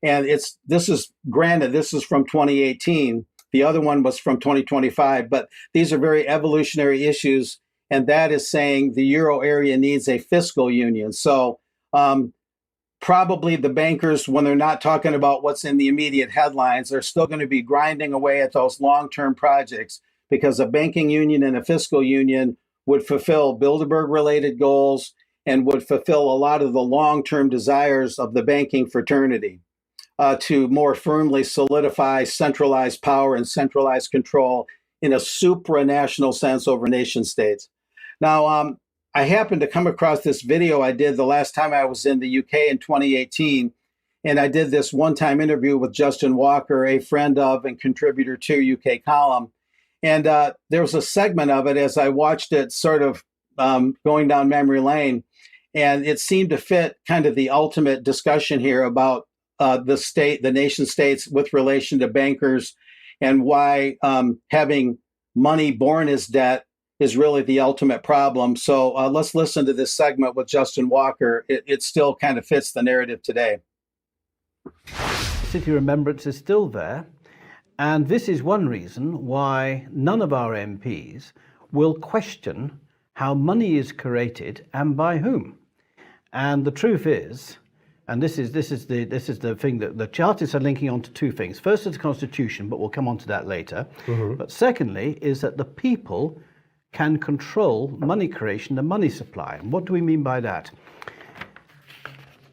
Speaker 12: And this is from 2018. The other one was from 2025, but these are very evolutionary issues. And that is saying the euro area needs a fiscal union. So probably the bankers, when they're not talking about what's in the immediate headlines, are still going to be grinding away at those long-term projects, because a banking union and a fiscal union would fulfill Bilderberg-related goals and would fulfill a lot of the long-term desires of the banking fraternity to more firmly solidify centralized power and centralized control in a supranational sense over nation states. Now, I happened to come across this video I did the last time I was in the UK in 2018, and I did this one-time interview with Justin Walker, a friend of and contributor to UK Column. And there was a segment of it as I watched it sort of going down memory lane, and it seemed to fit kind of the ultimate discussion here about the nation states with relation to bankers, and why having money born as debt is really the ultimate problem. So let's listen to this segment with Justin Walker. It still kind of fits the narrative today.
Speaker 13: City Remembrance is still there. And this is one reason why none of our MPs will question how money is created and by whom. And the truth is, and this is the thing that the Chartists are linking on to two things. First is the Constitution, but we'll come on to that later. Mm-hmm. But secondly is that the people can control money creation and money supply. And what do we mean by that?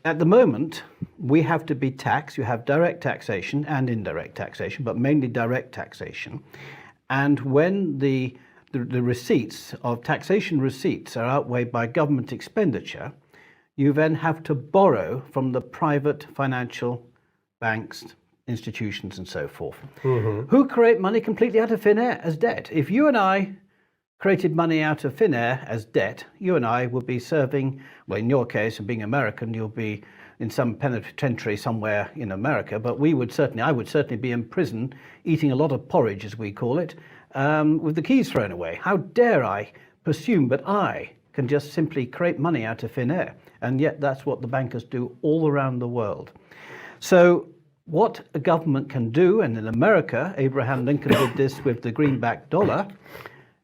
Speaker 13: At the moment, we have to be taxed. You have direct taxation and indirect taxation, but mainly direct taxation. And when the receipts of taxation receipts are outweighed by government expenditure, you then have to borrow from the private financial banks, institutions, and so forth, who create money completely out of thin air as debt. If you and I created money out of thin air as debt, you and I would be serving, well, in your case, and being American, you'll be in some penitentiary somewhere in America, but I would certainly be in prison eating a lot of porridge, as we call it, with the keys thrown away. How dare I presume that I can just simply create money out of thin air? And yet that's what the bankers do all around the world. So what a government can do, and in America, Abraham Lincoln did this with the greenback dollar,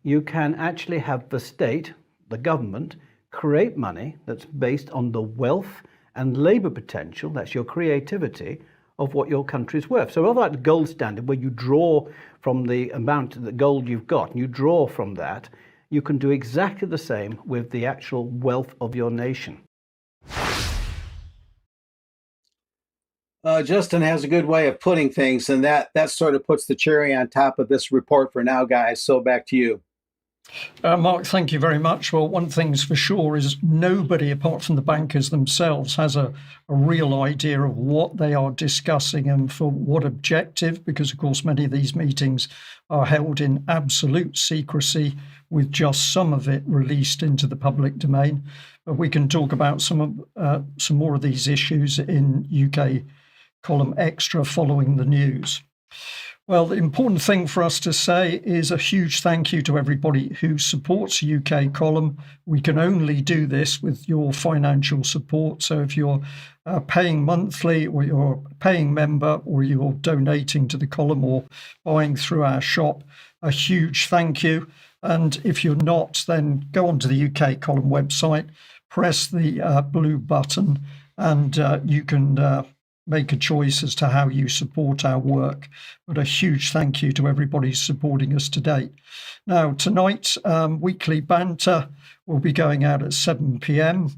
Speaker 13: you can actually have the state, the government, create money that's based on the wealth and labor potential, that's your creativity, of what your country's worth. So rather like the gold standard, where you draw from the amount of the gold you've got, and you draw from that, you can do exactly the same with the actual wealth of your nation.
Speaker 12: Justin has a good way of putting things, and that sort of puts the cherry on top of this report for now, guys. So back to you.
Speaker 1: Mark, thank you very much. Well, one thing's for sure is nobody apart from the bankers themselves has a real idea of what they are discussing and for what objective, because of course many of these meetings are held in absolute secrecy with just some of it released into the public domain. But we can talk about some more of these issues in UK Column Extra following the news. Well, the important thing for us to say is a huge thank you to everybody who supports UK Column. We can only do this with your financial support. So if you're paying monthly, or you're a paying member, or you're donating to the column or buying through our shop, a huge thank you. And if you're not, then go onto the UK column website, press the blue button, and you can make a choice as to how you support our work. But a huge thank you to everybody supporting us to date. Now, tonight, weekly banter will be going out at 7 p.m.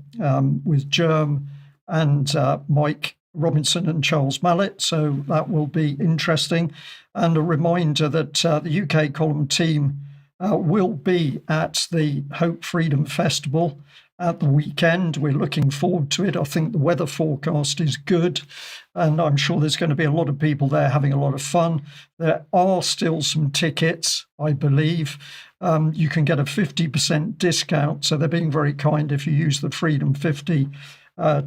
Speaker 1: With Germ and Mike Robinson and Charles Mallet, so that will be interesting. And a reminder that the UK column team will be at the Hope Freedom Festival at the weekend. We're looking forward to it. I think the weather forecast is good, and I'm sure there's going to be a lot of people there having a lot of fun. There are still some tickets, I believe. You can get a 50% discount, so they're being very kind if you use the Freedom 50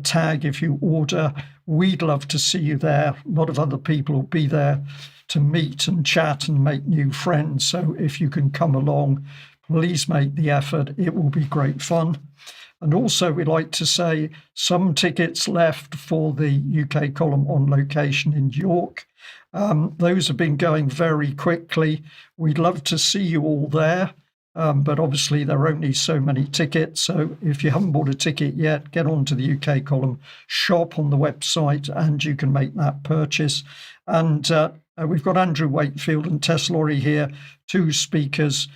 Speaker 1: tag if you order. We'd love to see you there. A lot of other people will be there to meet and chat and make new friends. So if you can come along, please make the effort. It will be great fun. And also, we'd like to say some tickets left for the UK column on location in York. Those have been going very quickly. We'd love to see you all there. But obviously there are only so many tickets. So if you haven't bought a ticket yet, get onto the UK column shop on the website and you can make that purchase. And we've got Andrew Wakefield and Tess Laurie here, two speakers.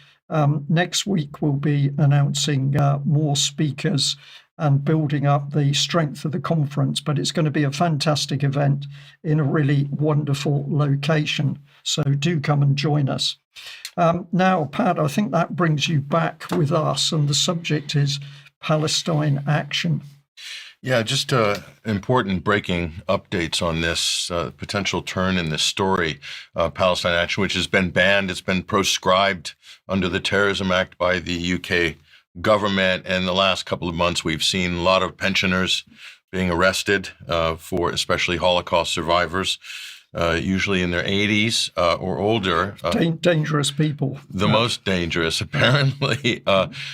Speaker 1: Next week we'll be announcing more speakers and building up the strength of the conference, but it's going to be a fantastic event in a really wonderful location. So do come and join us. Now, Pat, I think that brings you back with us, and the subject is Palestine action.
Speaker 2: Yeah, just important breaking updates on this potential turn in this story, Palestine action, which has been banned. It's been proscribed under the Terrorism Act by the UK government. And the last couple of months, we've seen a lot of pensioners being arrested for especially Holocaust survivors, usually in their 80s or older.
Speaker 1: Dangerous people.
Speaker 2: The most dangerous, apparently.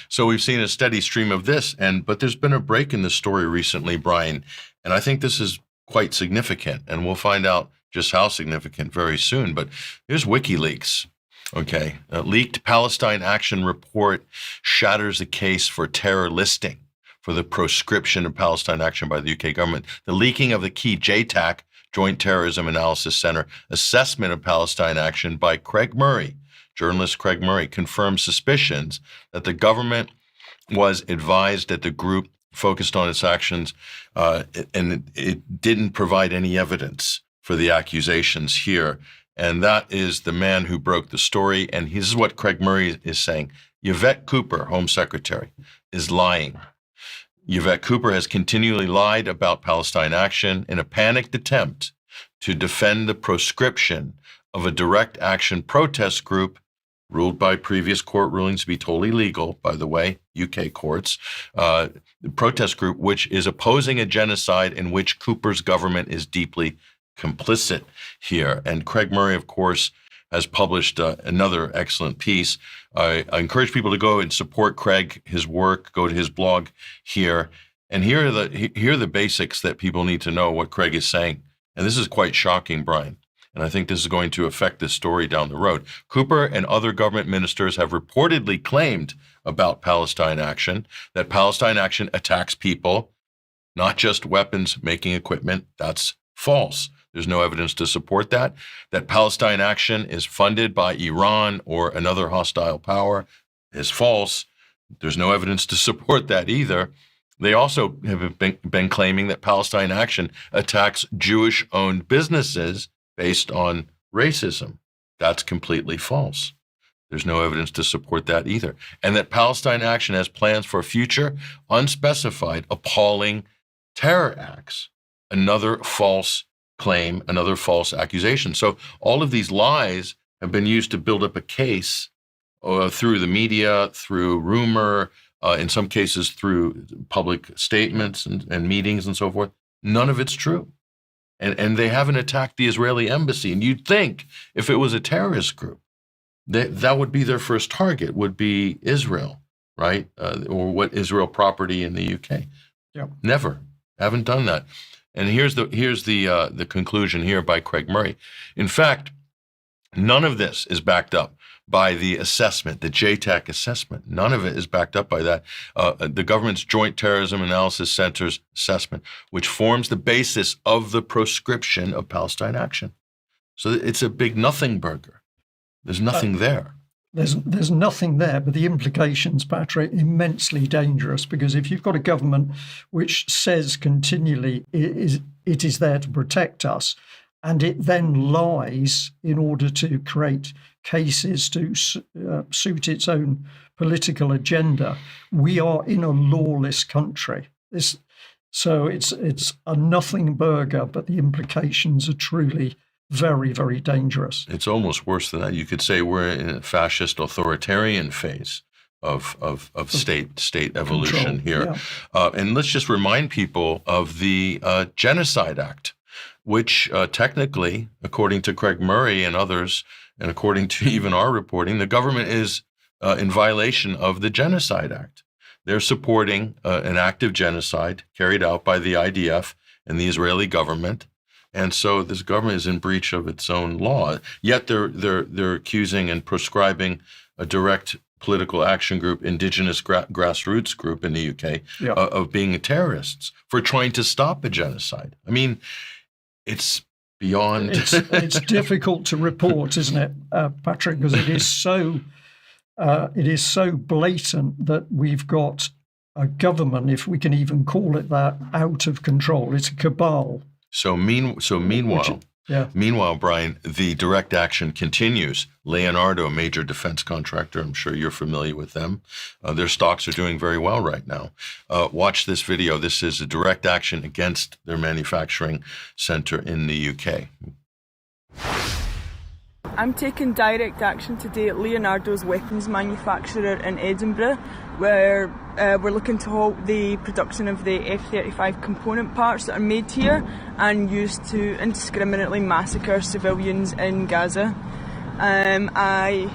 Speaker 2: So we've seen a steady stream of this, but there's been a break in the story recently, Brian, and I think this is quite significant, and we'll find out just how significant very soon. But here's WikiLeaks. Okay, leaked Palestine action report shatters the case for terror listing for the proscription of Palestine action by the UK government. The leaking of the key JTAC, Joint Terrorism Analysis Center, assessment of Palestine action by Craig Murray, journalist Craig Murray, confirms suspicions that the government was advised that the group focused on its actions and it didn't provide any evidence for the accusations here. And that is the man who broke the story. And this is what Craig Murray is saying. Yvette Cooper, Home Secretary, is lying. Yvette Cooper has continually lied about Palestine action in a panicked attempt to defend the proscription of a direct action protest group ruled by previous court rulings to be totally legal, by the way, UK courts, the protest group which is opposing a genocide in which Cooper's government is deeply complicit here. And Craig Murray, of course, has published another excellent piece. I encourage people to go and support Craig, his work, go to his blog here. And here are the basics that people need to know what Craig is saying. And this is quite shocking, Brian. And I think this is going to affect this story down the road. Cooper and other government ministers have reportedly claimed about Palestine action, that Palestine action attacks people, not just weapons making equipment. That's false. There's no evidence to support that. That Palestine action is funded by Iran or another hostile power is false. There's no evidence to support that either. They also have been claiming that Palestine action attacks Jewish-owned businesses based on racism. That's completely false. There's no evidence to support that either. And that Palestine action has plans for future unspecified, appalling terror acts. Another false claim, another false accusation. So all of these lies have been used to build up a case through the media, through rumor, in some cases through public statements and meetings and so forth. None of it's true. And they haven't attacked the Israeli embassy. And you'd think if it was a terrorist group, that would be their first target, would be Israel, right? Or what Israel property in the UK.
Speaker 1: Yep.
Speaker 2: Never. Haven't done that. And here's the conclusion here by Craig Murray. In fact, None of this is backed up by the assessment, the JTAC assessment. None of it is backed up by that. The government's Joint Terrorism Analysis Center's assessment, which forms the basis of the proscription of Palestine action. So it's a big nothing burger. There's nothing there.
Speaker 1: There's nothing there, but the implications, Patrick, immensely dangerous, because if you've got a government which says continually it is there to protect us, and it then lies in order to create cases to suit its own political agenda, we are in a lawless country. So it's a nothing burger, but the implications are truly very, very dangerous.
Speaker 2: It's almost worse than that. You could say we're in a fascist authoritarian phase of state evolution here. Yeah. And let's just remind people of the Genocide Act, which technically, according to Craig Murray and others, and according to even our reporting, the government is in violation of the Genocide Act. They're supporting an act of genocide carried out by the IDF and the Israeli government. And so this government is in breach of its own law. Yet they're accusing and proscribing a direct political action group, indigenous grassroots group in the UK, of being terrorists for trying to stop a genocide. I mean, it's beyond.
Speaker 1: It's difficult to report, isn't it, Patrick? Because it is so blatant that we've got a government, if we can even call it that, out of control. It's a cabal.
Speaker 2: So meanwhile, Brian, the direct action continues. Leonardo, a major defense contractor, I'm sure you're familiar with them. Their stocks are doing very well right now. Watch this video. This is a direct action against their manufacturing center in the UK.
Speaker 14: I'm taking direct action today at Leonardo's weapons manufacturer in Edinburgh, where we're looking to halt the production of the F-35 component parts that are made here and used to indiscriminately massacre civilians in Gaza. I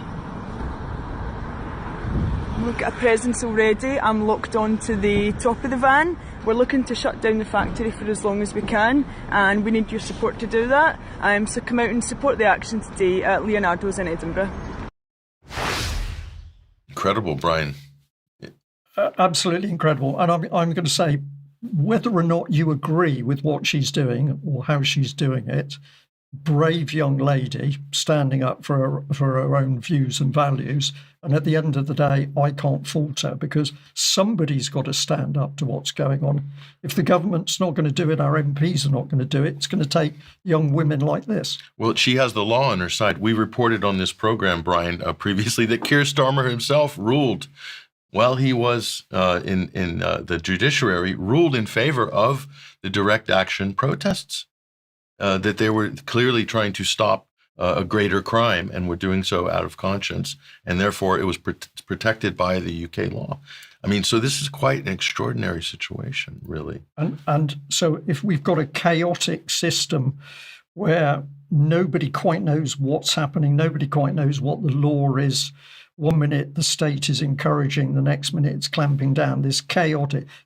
Speaker 14: look at a presence already. I'm locked onto the top of the van. We're looking to shut down the factory for as long as we can, and we need your support to do that. So come out and support the action today at Leonardo's in Edinburgh.
Speaker 2: Incredible, Brian.
Speaker 1: Absolutely incredible. And I'm going to say, whether or not you agree with what she's doing or how she's doing it, brave young lady standing up for her own views and values. And at the end of the day, I can't fault her, because somebody's got to stand up to what's going on. If the government's not going to do it, our MPs are not going to do it. It's going to take young women like this.
Speaker 2: Well, she has the law on her side. We reported on this program, Brian, previously that Keir Starmer himself ruled, while he was in the judiciary, ruled in favor of the direct action protests, that they were clearly trying to stop a greater crime and were doing so out of conscience, and therefore it was protected by the UK law. I mean, so this is quite an extraordinary situation, really.
Speaker 1: And so if we've got a chaotic system where nobody quite knows what's happening, nobody quite knows what the law is, one minute the state is encouraging, the next minute it's clamping down, this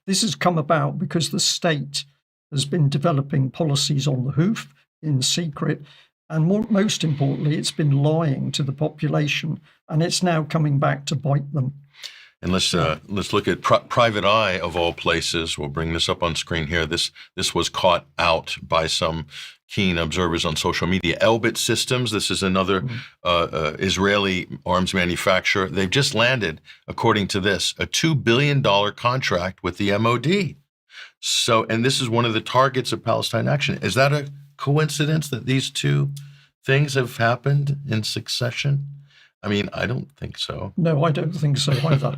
Speaker 1: has come about because the state has been developing policies on the hoof in secret. And most importantly, it's been lying to the population, and it's now coming back to bite them.
Speaker 2: And let's look at Private Eye, of all places. We'll bring this up on screen here. This was caught out by some keen observers on social media. Elbit Systems, this is another Israeli arms manufacturer. They've just landed, according to this, a $2 billion contract with the MOD. So, and this is one of the targets of Palestine action. Is that a coincidence that these two things have happened in succession? I mean, I don't think so.
Speaker 1: No, I don't think so either.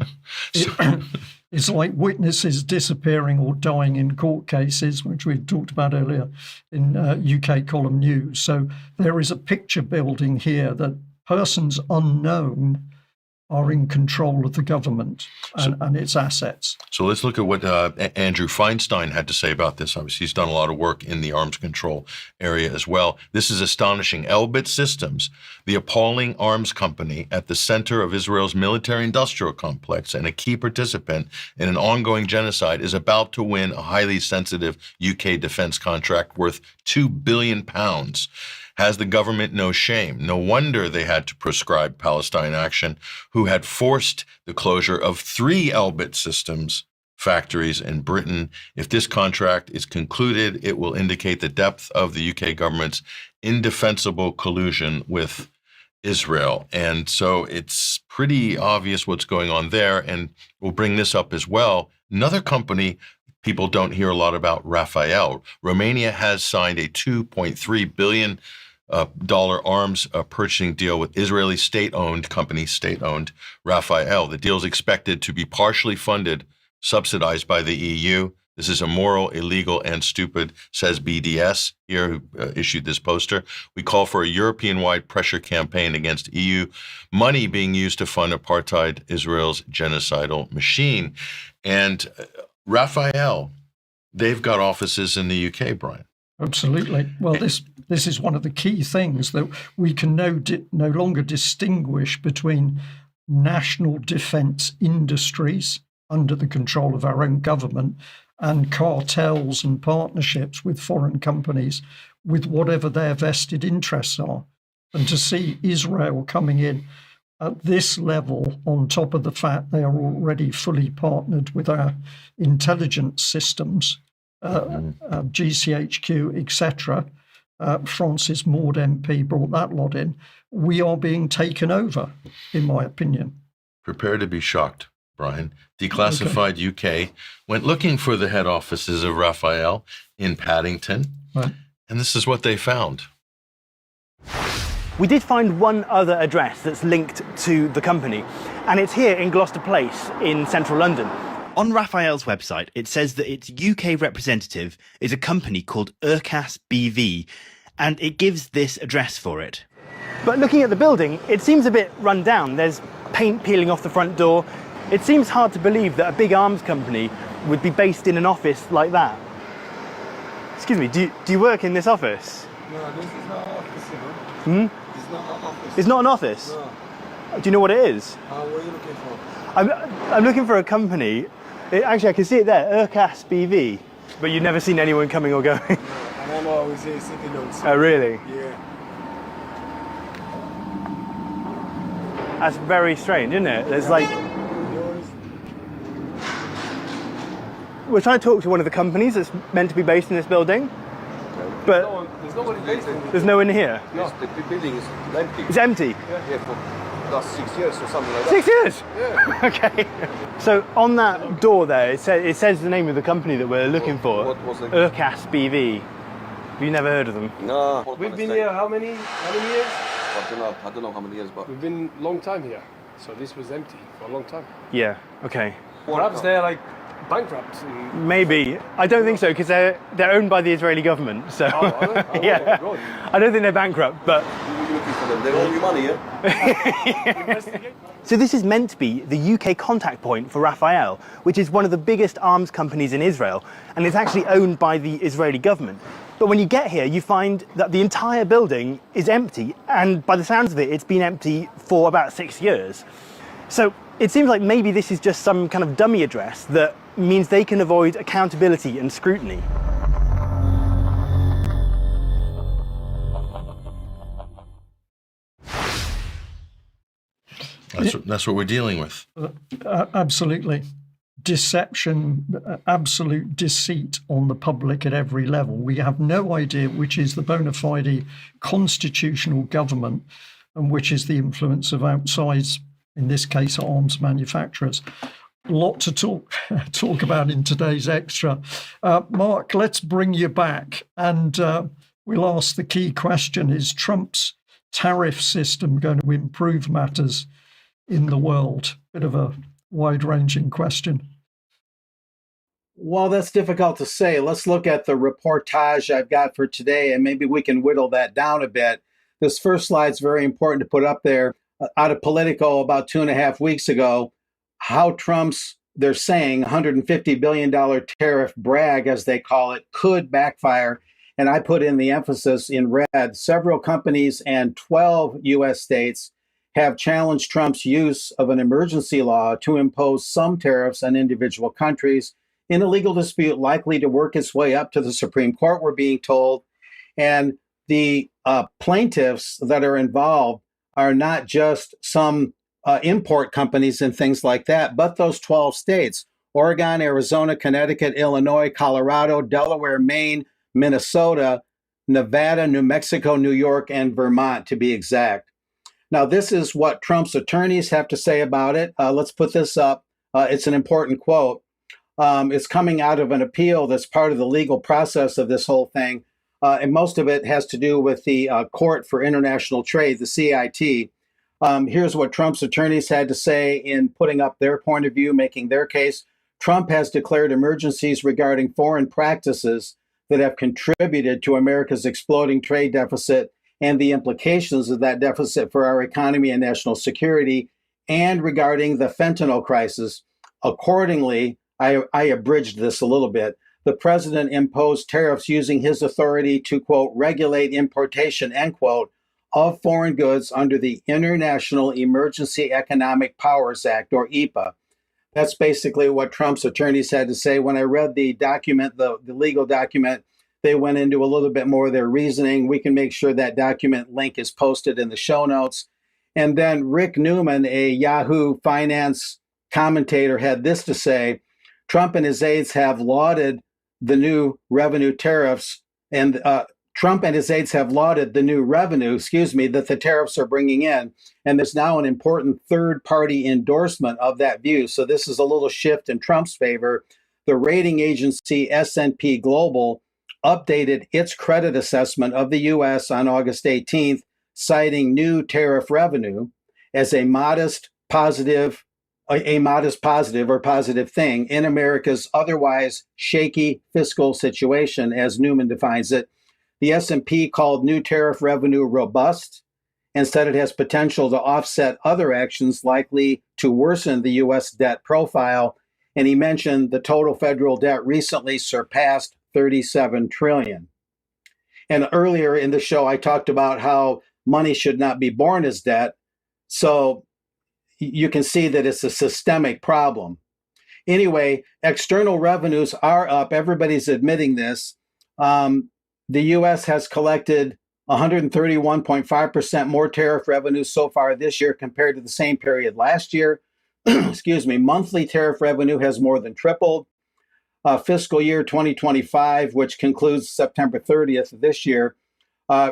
Speaker 1: It's like witnesses disappearing or dying in court cases, which we talked about earlier in UK column news. So there is a picture building here that persons unknown are in control of the government and its assets.
Speaker 2: So let's look at what Andrew Feinstein had to say about this. Obviously, he's done a lot of work in the arms control area as well. This is astonishing. Elbit Systems, the appalling arms company at the center of Israel's military-industrial complex and a key participant in an ongoing genocide, is about to win a highly sensitive UK defense contract worth £2 billion. Has the government no shame? No wonder they had to prescribe Palestine Action, who had forced the closure of 3 Elbit Systems factories in Britain. If this contract is concluded, it will indicate the depth of the UK government's indefensible collusion with Israel. And so it's pretty obvious what's going on there. And we'll bring this up as well. Another company people don't hear a lot about, Rafael. Romania has signed a $2.3 billion arms purchasing deal with Israeli state-owned company, state-owned Rafael. The deal is expected to be partially funded, subsidized by the EU. This is immoral, illegal, and stupid, says BDS here, who issued this poster. We call for a European-wide pressure campaign against EU money being used to fund apartheid Israel's genocidal machine. And Rafael, they've got offices in the UK, Brian.
Speaker 1: Absolutely. Well, this is one of the key things that we can no longer distinguish between national defence industries under the control of our own government and cartels and partnerships with foreign companies with whatever their vested interests are. And to see Israel coming in at this level, on top of the fact they are already fully partnered with our intelligence systems, GCHQ, etc., Francis Maud MP brought that lot in, we are being taken over, in my opinion.
Speaker 2: Prepare to be shocked, Brian. Declassified UK went looking for the head offices of Rafael in Paddington, and this is what they found.
Speaker 15: We did find one other address that's linked to the company, and it's here in Gloucester Place in central London.
Speaker 16: On Rafael's website, it says that its UK representative is a company called Urkass BV, and it gives this address for it.
Speaker 15: But looking at the building, it seems a bit run down. There's paint peeling off the front door. It seems hard to believe that a big arms company would be based in an office like that. Excuse me, do you work in this office?
Speaker 17: No, this is not an office, you know.
Speaker 15: It's
Speaker 17: not an office.
Speaker 15: It's not an office?
Speaker 17: No.
Speaker 15: Do you know what it is?
Speaker 17: What are you looking for?
Speaker 15: I'm looking for a company. Actually, I can see it there, Urkass BV. But you've never seen anyone coming or going?
Speaker 17: No, I don't know, we say city notes.
Speaker 15: Oh, really?
Speaker 17: Yeah.
Speaker 15: That's very strange, isn't it? There's like... We're trying to talk to one of the companies that's meant to be based in this building, but
Speaker 17: there's nobody based in
Speaker 15: there's no one here.
Speaker 17: No, the building is empty.
Speaker 15: It's empty?
Speaker 17: Yeah, for the last 6 years or something like that.
Speaker 15: 6 years?
Speaker 17: Yeah.
Speaker 15: Okay. So on that door there, it says the name of the company that we're looking for.
Speaker 17: What was it?
Speaker 15: Urkass BV. Have you never heard of them?
Speaker 17: No. We've been here how many years?
Speaker 18: I don't know how many years, but
Speaker 17: we've been long time here. So this was empty for a long time.
Speaker 15: Yeah, okay.
Speaker 17: Perhaps they're like bankrupt.
Speaker 15: Maybe. I don't think so, because they're owned by the Israeli government. So yeah, I don't think they're bankrupt, but
Speaker 18: you're looking for them. They owe you money, yeah?
Speaker 15: So this is meant to be the UK contact point for Rafael, which is one of the biggest arms companies in Israel, and it's actually owned by the Israeli government. But when you get here, you find that the entire building is empty, and by the sounds of it, it's been empty for about 6 years. So it seems like maybe this is just some kind of dummy address that means they can avoid accountability and scrutiny.
Speaker 2: That's what we're dealing with.
Speaker 1: Absolutely. Deception, absolute deceit on the public at every level. We have no idea which is the bona fide constitutional government and which is the influence of outside, in this case, arms manufacturers. A lot to talk about in today's Extra. Mark, let's bring you back, and we'll ask the key question: is Trump's tariff system going to improve matters in the world? Bit of a wide-ranging question.
Speaker 12: Well, that's difficult to say. Let's look at the reportage I've got for today, and maybe we can whittle that down a bit. This first slide is very important to put up there. Out of Politico about 2.5 weeks ago, how Trump's, they're saying, $150 billion tariff brag, as they call it, could backfire. And I put in the emphasis in red. Several companies and 12 U.S. states have challenged Trump's use of an emergency law to impose some tariffs on individual countries in a legal dispute likely to work its way up to the Supreme Court, we're being told. And the plaintiffs that are involved are not just some import companies and things like that, but those 12 states: Oregon, Arizona, Connecticut, Illinois, Colorado, Delaware, Maine, Minnesota, Nevada, New Mexico, New York, and Vermont, to be exact. Now, this is what Trump's attorneys have to say about it. Let's put this up. It's an important quote. It's coming out of an appeal that's part of the legal process of this whole thing. And most of it has to do with the Court for International Trade, the CIT. Here's what Trump's attorneys had to say in putting up their point of view, making their case. Trump has declared emergencies regarding foreign practices that have contributed to America's exploding trade deficit and the implications of that deficit for our economy and national security, and regarding the fentanyl crisis. Accordingly, I abridged this a little bit. The president imposed tariffs using his authority to, quote, regulate importation, end quote, of foreign goods under the International Emergency Economic Powers Act, or EPA. That's basically what Trump's attorneys had to say. When I read the document, the legal document, they went into a little bit more of their reasoning. We can make sure that document link is posted in the show notes. And then Rick Newman, a Yahoo Finance commentator, had this to say: Trump and his aides have lauded the new revenue tariffs, and Trump and his aides have lauded the new revenue, that the tariffs are bringing in. And there's now an important third-party endorsement of that view. So this is a little shift in Trump's favor. The rating agency S&P Global updated its credit assessment of the U.S. on August 18th, citing new tariff revenue as a modest positive or positive thing in America's otherwise shaky fiscal situation, as Newman defines it. The S&P called new tariff revenue robust and said it has potential to offset other actions likely to worsen the U.S. debt profile. And he mentioned the total federal debt recently surpassed $37 trillion. And earlier in the show, I talked about how money should not be born as debt. So you can see that it's a systemic problem. Anyway, external revenues are up. Everybody's admitting this. The U.S. has collected 131.5% more tariff revenue so far this year compared to the same period last year. Monthly tariff revenue has more than tripled. Fiscal year 2025, which concludes September 30th of this year,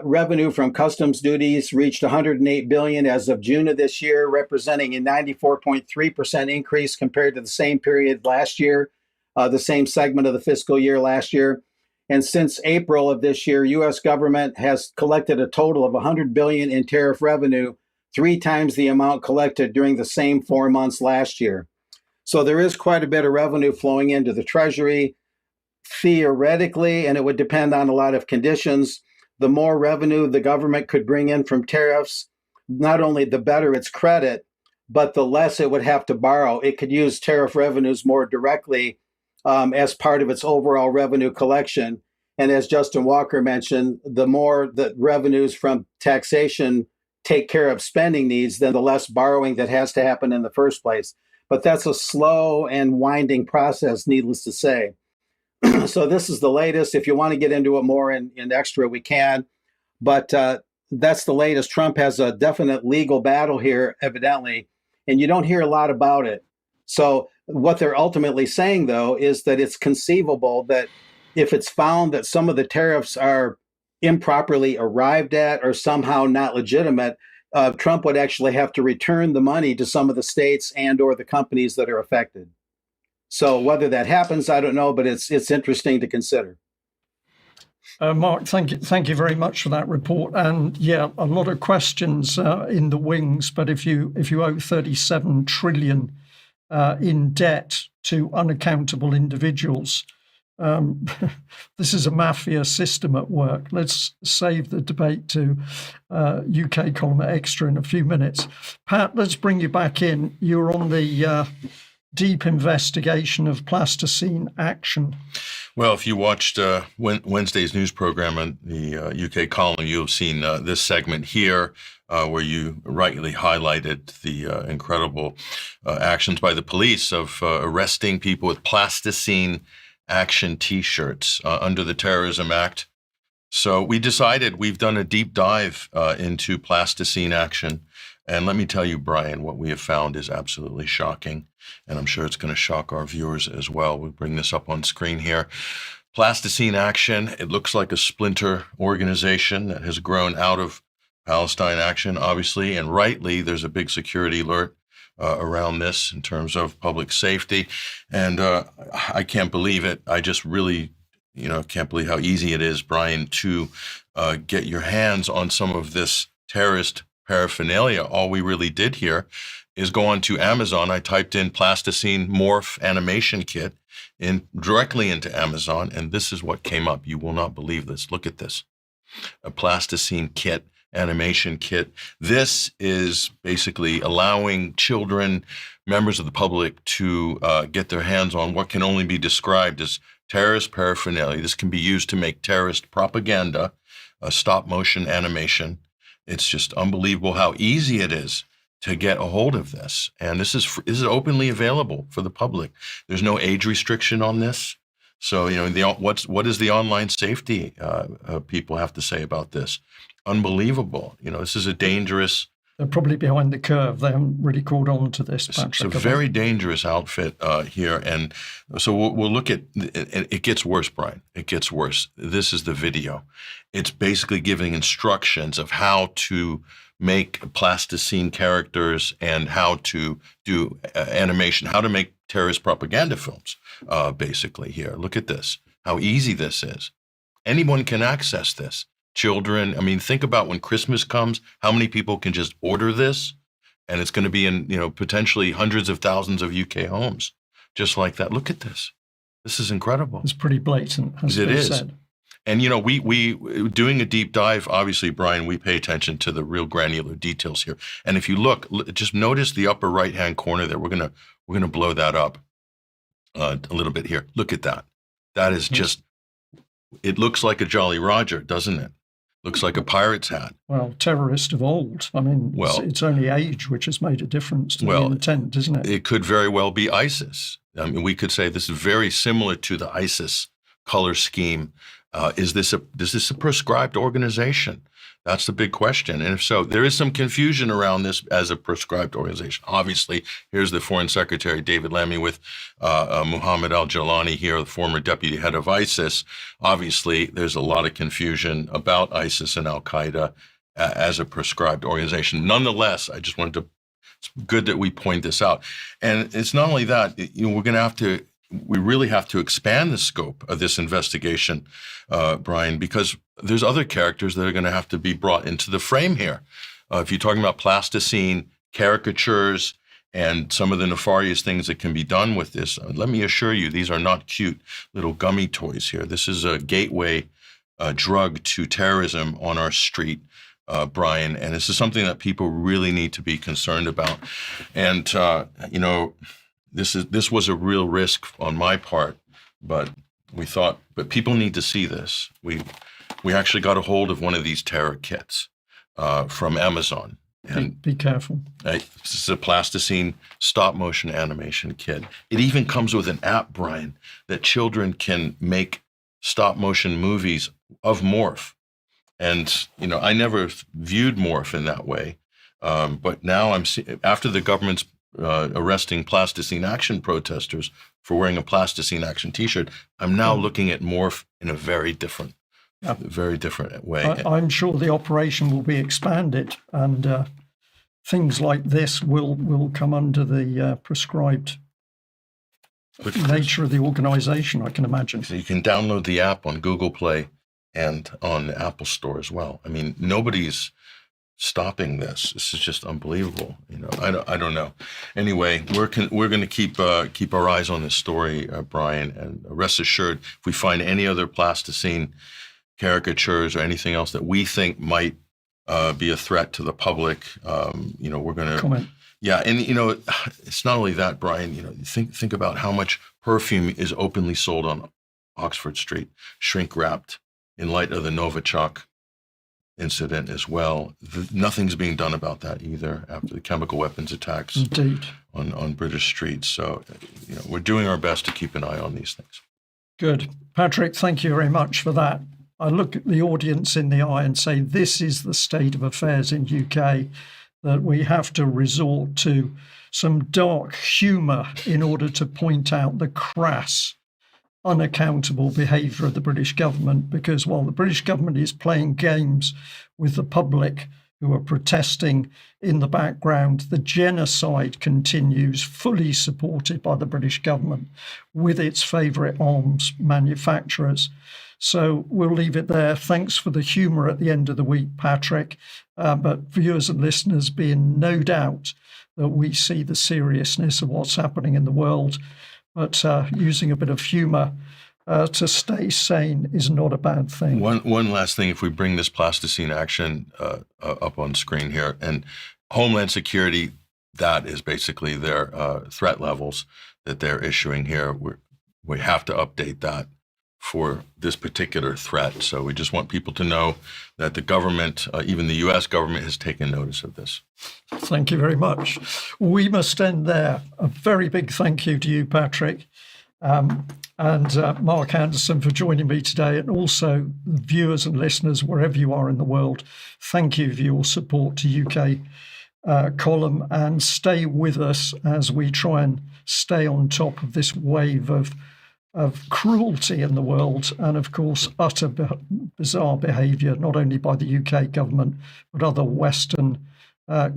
Speaker 12: revenue from customs duties reached $108 billion as of June of this year, representing a 94.3% increase compared to the same period last year, the same segment of the fiscal year last year. And since April of this year, U.S. government has collected a total of $100 billion in tariff revenue, 3 times the amount collected during the same 4 months last year. So there is quite a bit of revenue flowing into the Treasury. Theoretically, and it would depend on a lot of conditions, the more revenue the government could bring in from tariffs, not only the better its credit, but the less it would have to borrow. It could use tariff revenues more directly as part of its overall revenue collection. And as Justin Walker mentioned, the more the revenues from taxation take care of spending needs, then the less borrowing that has to happen in the first place. But that's a slow and winding process, needless to say. So this is the latest. If you want to get into it more in extra, we can. But that's the latest. Trump has a definite legal battle here, evidently, and you don't hear a lot about it. So what they're ultimately saying, though, is that it's conceivable that if it's found that some of the tariffs are improperly arrived at or somehow not legitimate, Trump would actually have to return the money to some of the states and or the companies that are affected. So whether that happens, I don't know, but it's interesting to consider.
Speaker 1: Mark, thank you very much for that report. And yeah, a lot of questions in the wings. But if you owe 37 trillion in debt to unaccountable individuals, this is a mafia system at work. Let's save the debate to UK Column Extra in a few minutes. Pat, let's bring you back in. You're on the deep investigation of plasticine action.
Speaker 2: Well, if you watched Wednesday's news program on the UK Column, you'll have seen this segment here where you rightly highlighted the incredible actions by the police of arresting people with plasticine action T-shirts under the Terrorism Act. So we decided we've done a deep dive into plasticine action. And let me tell you, Brian, what we have found is absolutely shocking. And I'm sure it's going to shock our viewers as well. We'll bring this up on screen here. Plasticine Action, it looks like a splinter organization that has grown out of Palestine Action, obviously, and rightly. There's a big security alert around this in terms of public safety. And I can't believe it. I just really, can't believe how easy it is, Brian, to get your hands on some of this terrorist paraphernalia. All we really did here is go on to Amazon. I typed in plasticine morph animation kit directly into Amazon, and this is what came up. You will not believe this. Look at this. A plasticine kit, animation kit. This is basically allowing children, members of the public, to get their hands on what can only be described as terrorist paraphernalia. This can be used to make terrorist propaganda, stop motion animation. It's just unbelievable how easy it is to get a hold of this. And this is openly available for the public. There's no age restriction on this. So, what does the online safety people have to say about this? Unbelievable. This is a dangerous.
Speaker 1: They're probably behind the curve. They haven't really caught on to this, Patrick.
Speaker 2: It's a very dangerous outfit here. And so we'll look at it. Gets worse, Brian. It gets worse. This is the video. It's basically giving instructions of how to make plasticine characters and how to do animation, how to make terrorist propaganda films, basically here. Look at this, how easy this is. Anyone can access this. Children, think about when Christmas comes, how many people can just order this? And it's going to be in, potentially hundreds of thousands of UK homes, just like that. Look at this. This is incredible.
Speaker 1: It's pretty blatant, as
Speaker 2: it is.
Speaker 1: said.
Speaker 2: And, we doing a deep dive, obviously, Brian, we pay attention to the real granular details here. And if you look, just notice the upper right-hand corner there. We're going to blow that up a little bit here. Look at that. That is just, it looks like a Jolly Roger, doesn't it? Looks like a pirate's hat.
Speaker 1: Well, terrorist of old. It's only age which has made a difference to the intent, isn't it?
Speaker 2: It could very well be ISIS. We could say this is very similar to the ISIS color scheme. Is this a prescribed organization? That's the big question. And if so, there is some confusion around this as a prescribed organization. Obviously, here's the Foreign Secretary, David Lammy, with Mohammed al-Jalani here, the former deputy head of ISIS. Obviously, there's a lot of confusion about ISIS and al-Qaeda as a prescribed organization. Nonetheless, it's good that we point this out. And it's not only that, we really have to expand the scope of this investigation, Brian, because there's other characters that are going to have to be brought into the frame here. If you're talking about plasticine, caricatures, and some of the nefarious things that can be done with this, let me assure you, these are not cute little gummy toys here. This is a gateway drug to terrorism on our street, Brian, and this is something that people really need to be concerned about. And, this was a real risk on my part, but people need to see this. We actually got a hold of one of these terror kits from Amazon. And
Speaker 1: be careful.
Speaker 2: This is a plasticine stop motion animation kit. It even comes with an app, Brian, that children can make stop motion movies of Morph. And, I never viewed Morph in that way. But now after the government's arresting plasticine action protesters for wearing a plasticine action T-shirt, I'm now looking at Morph in a very different way.
Speaker 1: I'm sure the operation will be expanded, and things like this will come under the prescribed nature of the organization, I can imagine.
Speaker 2: So you can download the app on Google Play and on the Apple Store as well. Nobody's stopping this. This is just unbelievable. I don't know. Anyway, we're going to keep our eyes on this story, Brian, and rest assured, if we find any other plasticine caricatures or anything else that we think might be a threat to the public, we're going to
Speaker 1: comment.
Speaker 2: Yeah, and it's not only that, Brian. Think about how much perfume is openly sold on Oxford Street, shrink wrapped, in light of the Novichok incident as well. Nothing's being done about that either after the chemical weapons attacks on British streets. So, we're doing our best to keep an eye on these things.
Speaker 1: Good. Patrick, thank you very much for that. I look at the audience in the eye and say, this is the state of affairs in UK, that we have to resort to some dark humour in order to point out the crass, unaccountable behaviour of the British government, because while the British government is playing games with the public who are protesting in the background, the genocide continues, fully supported by the British government with its favourite arms manufacturers. So we'll leave it there. Thanks for the humour at the end of the week, Patrick. But viewers and listeners, be in no doubt that we see the seriousness of what's happening in the world. But using a bit of humour to stay sane is not a bad thing.
Speaker 2: One last thing, if we bring this plasticine action up on screen here, and Homeland Security, that is basically their threat levels that they're issuing here. We have to update that for this particular threat. So we just want people to know that the government, even the US government, has taken notice of this.
Speaker 1: Thank you very much. We must end there. A very big thank you to you, Patrick, and Mark Anderson for joining me today, and also viewers and listeners wherever you are in the world. Thank you for your support to UK Column, and stay with us as we try and stay on top of this wave of cruelty in the world, and of course utter bizarre behaviour, not only by the UK government but other Western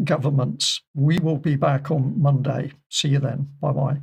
Speaker 1: governments. We will be back on Monday. See you then. Bye-bye.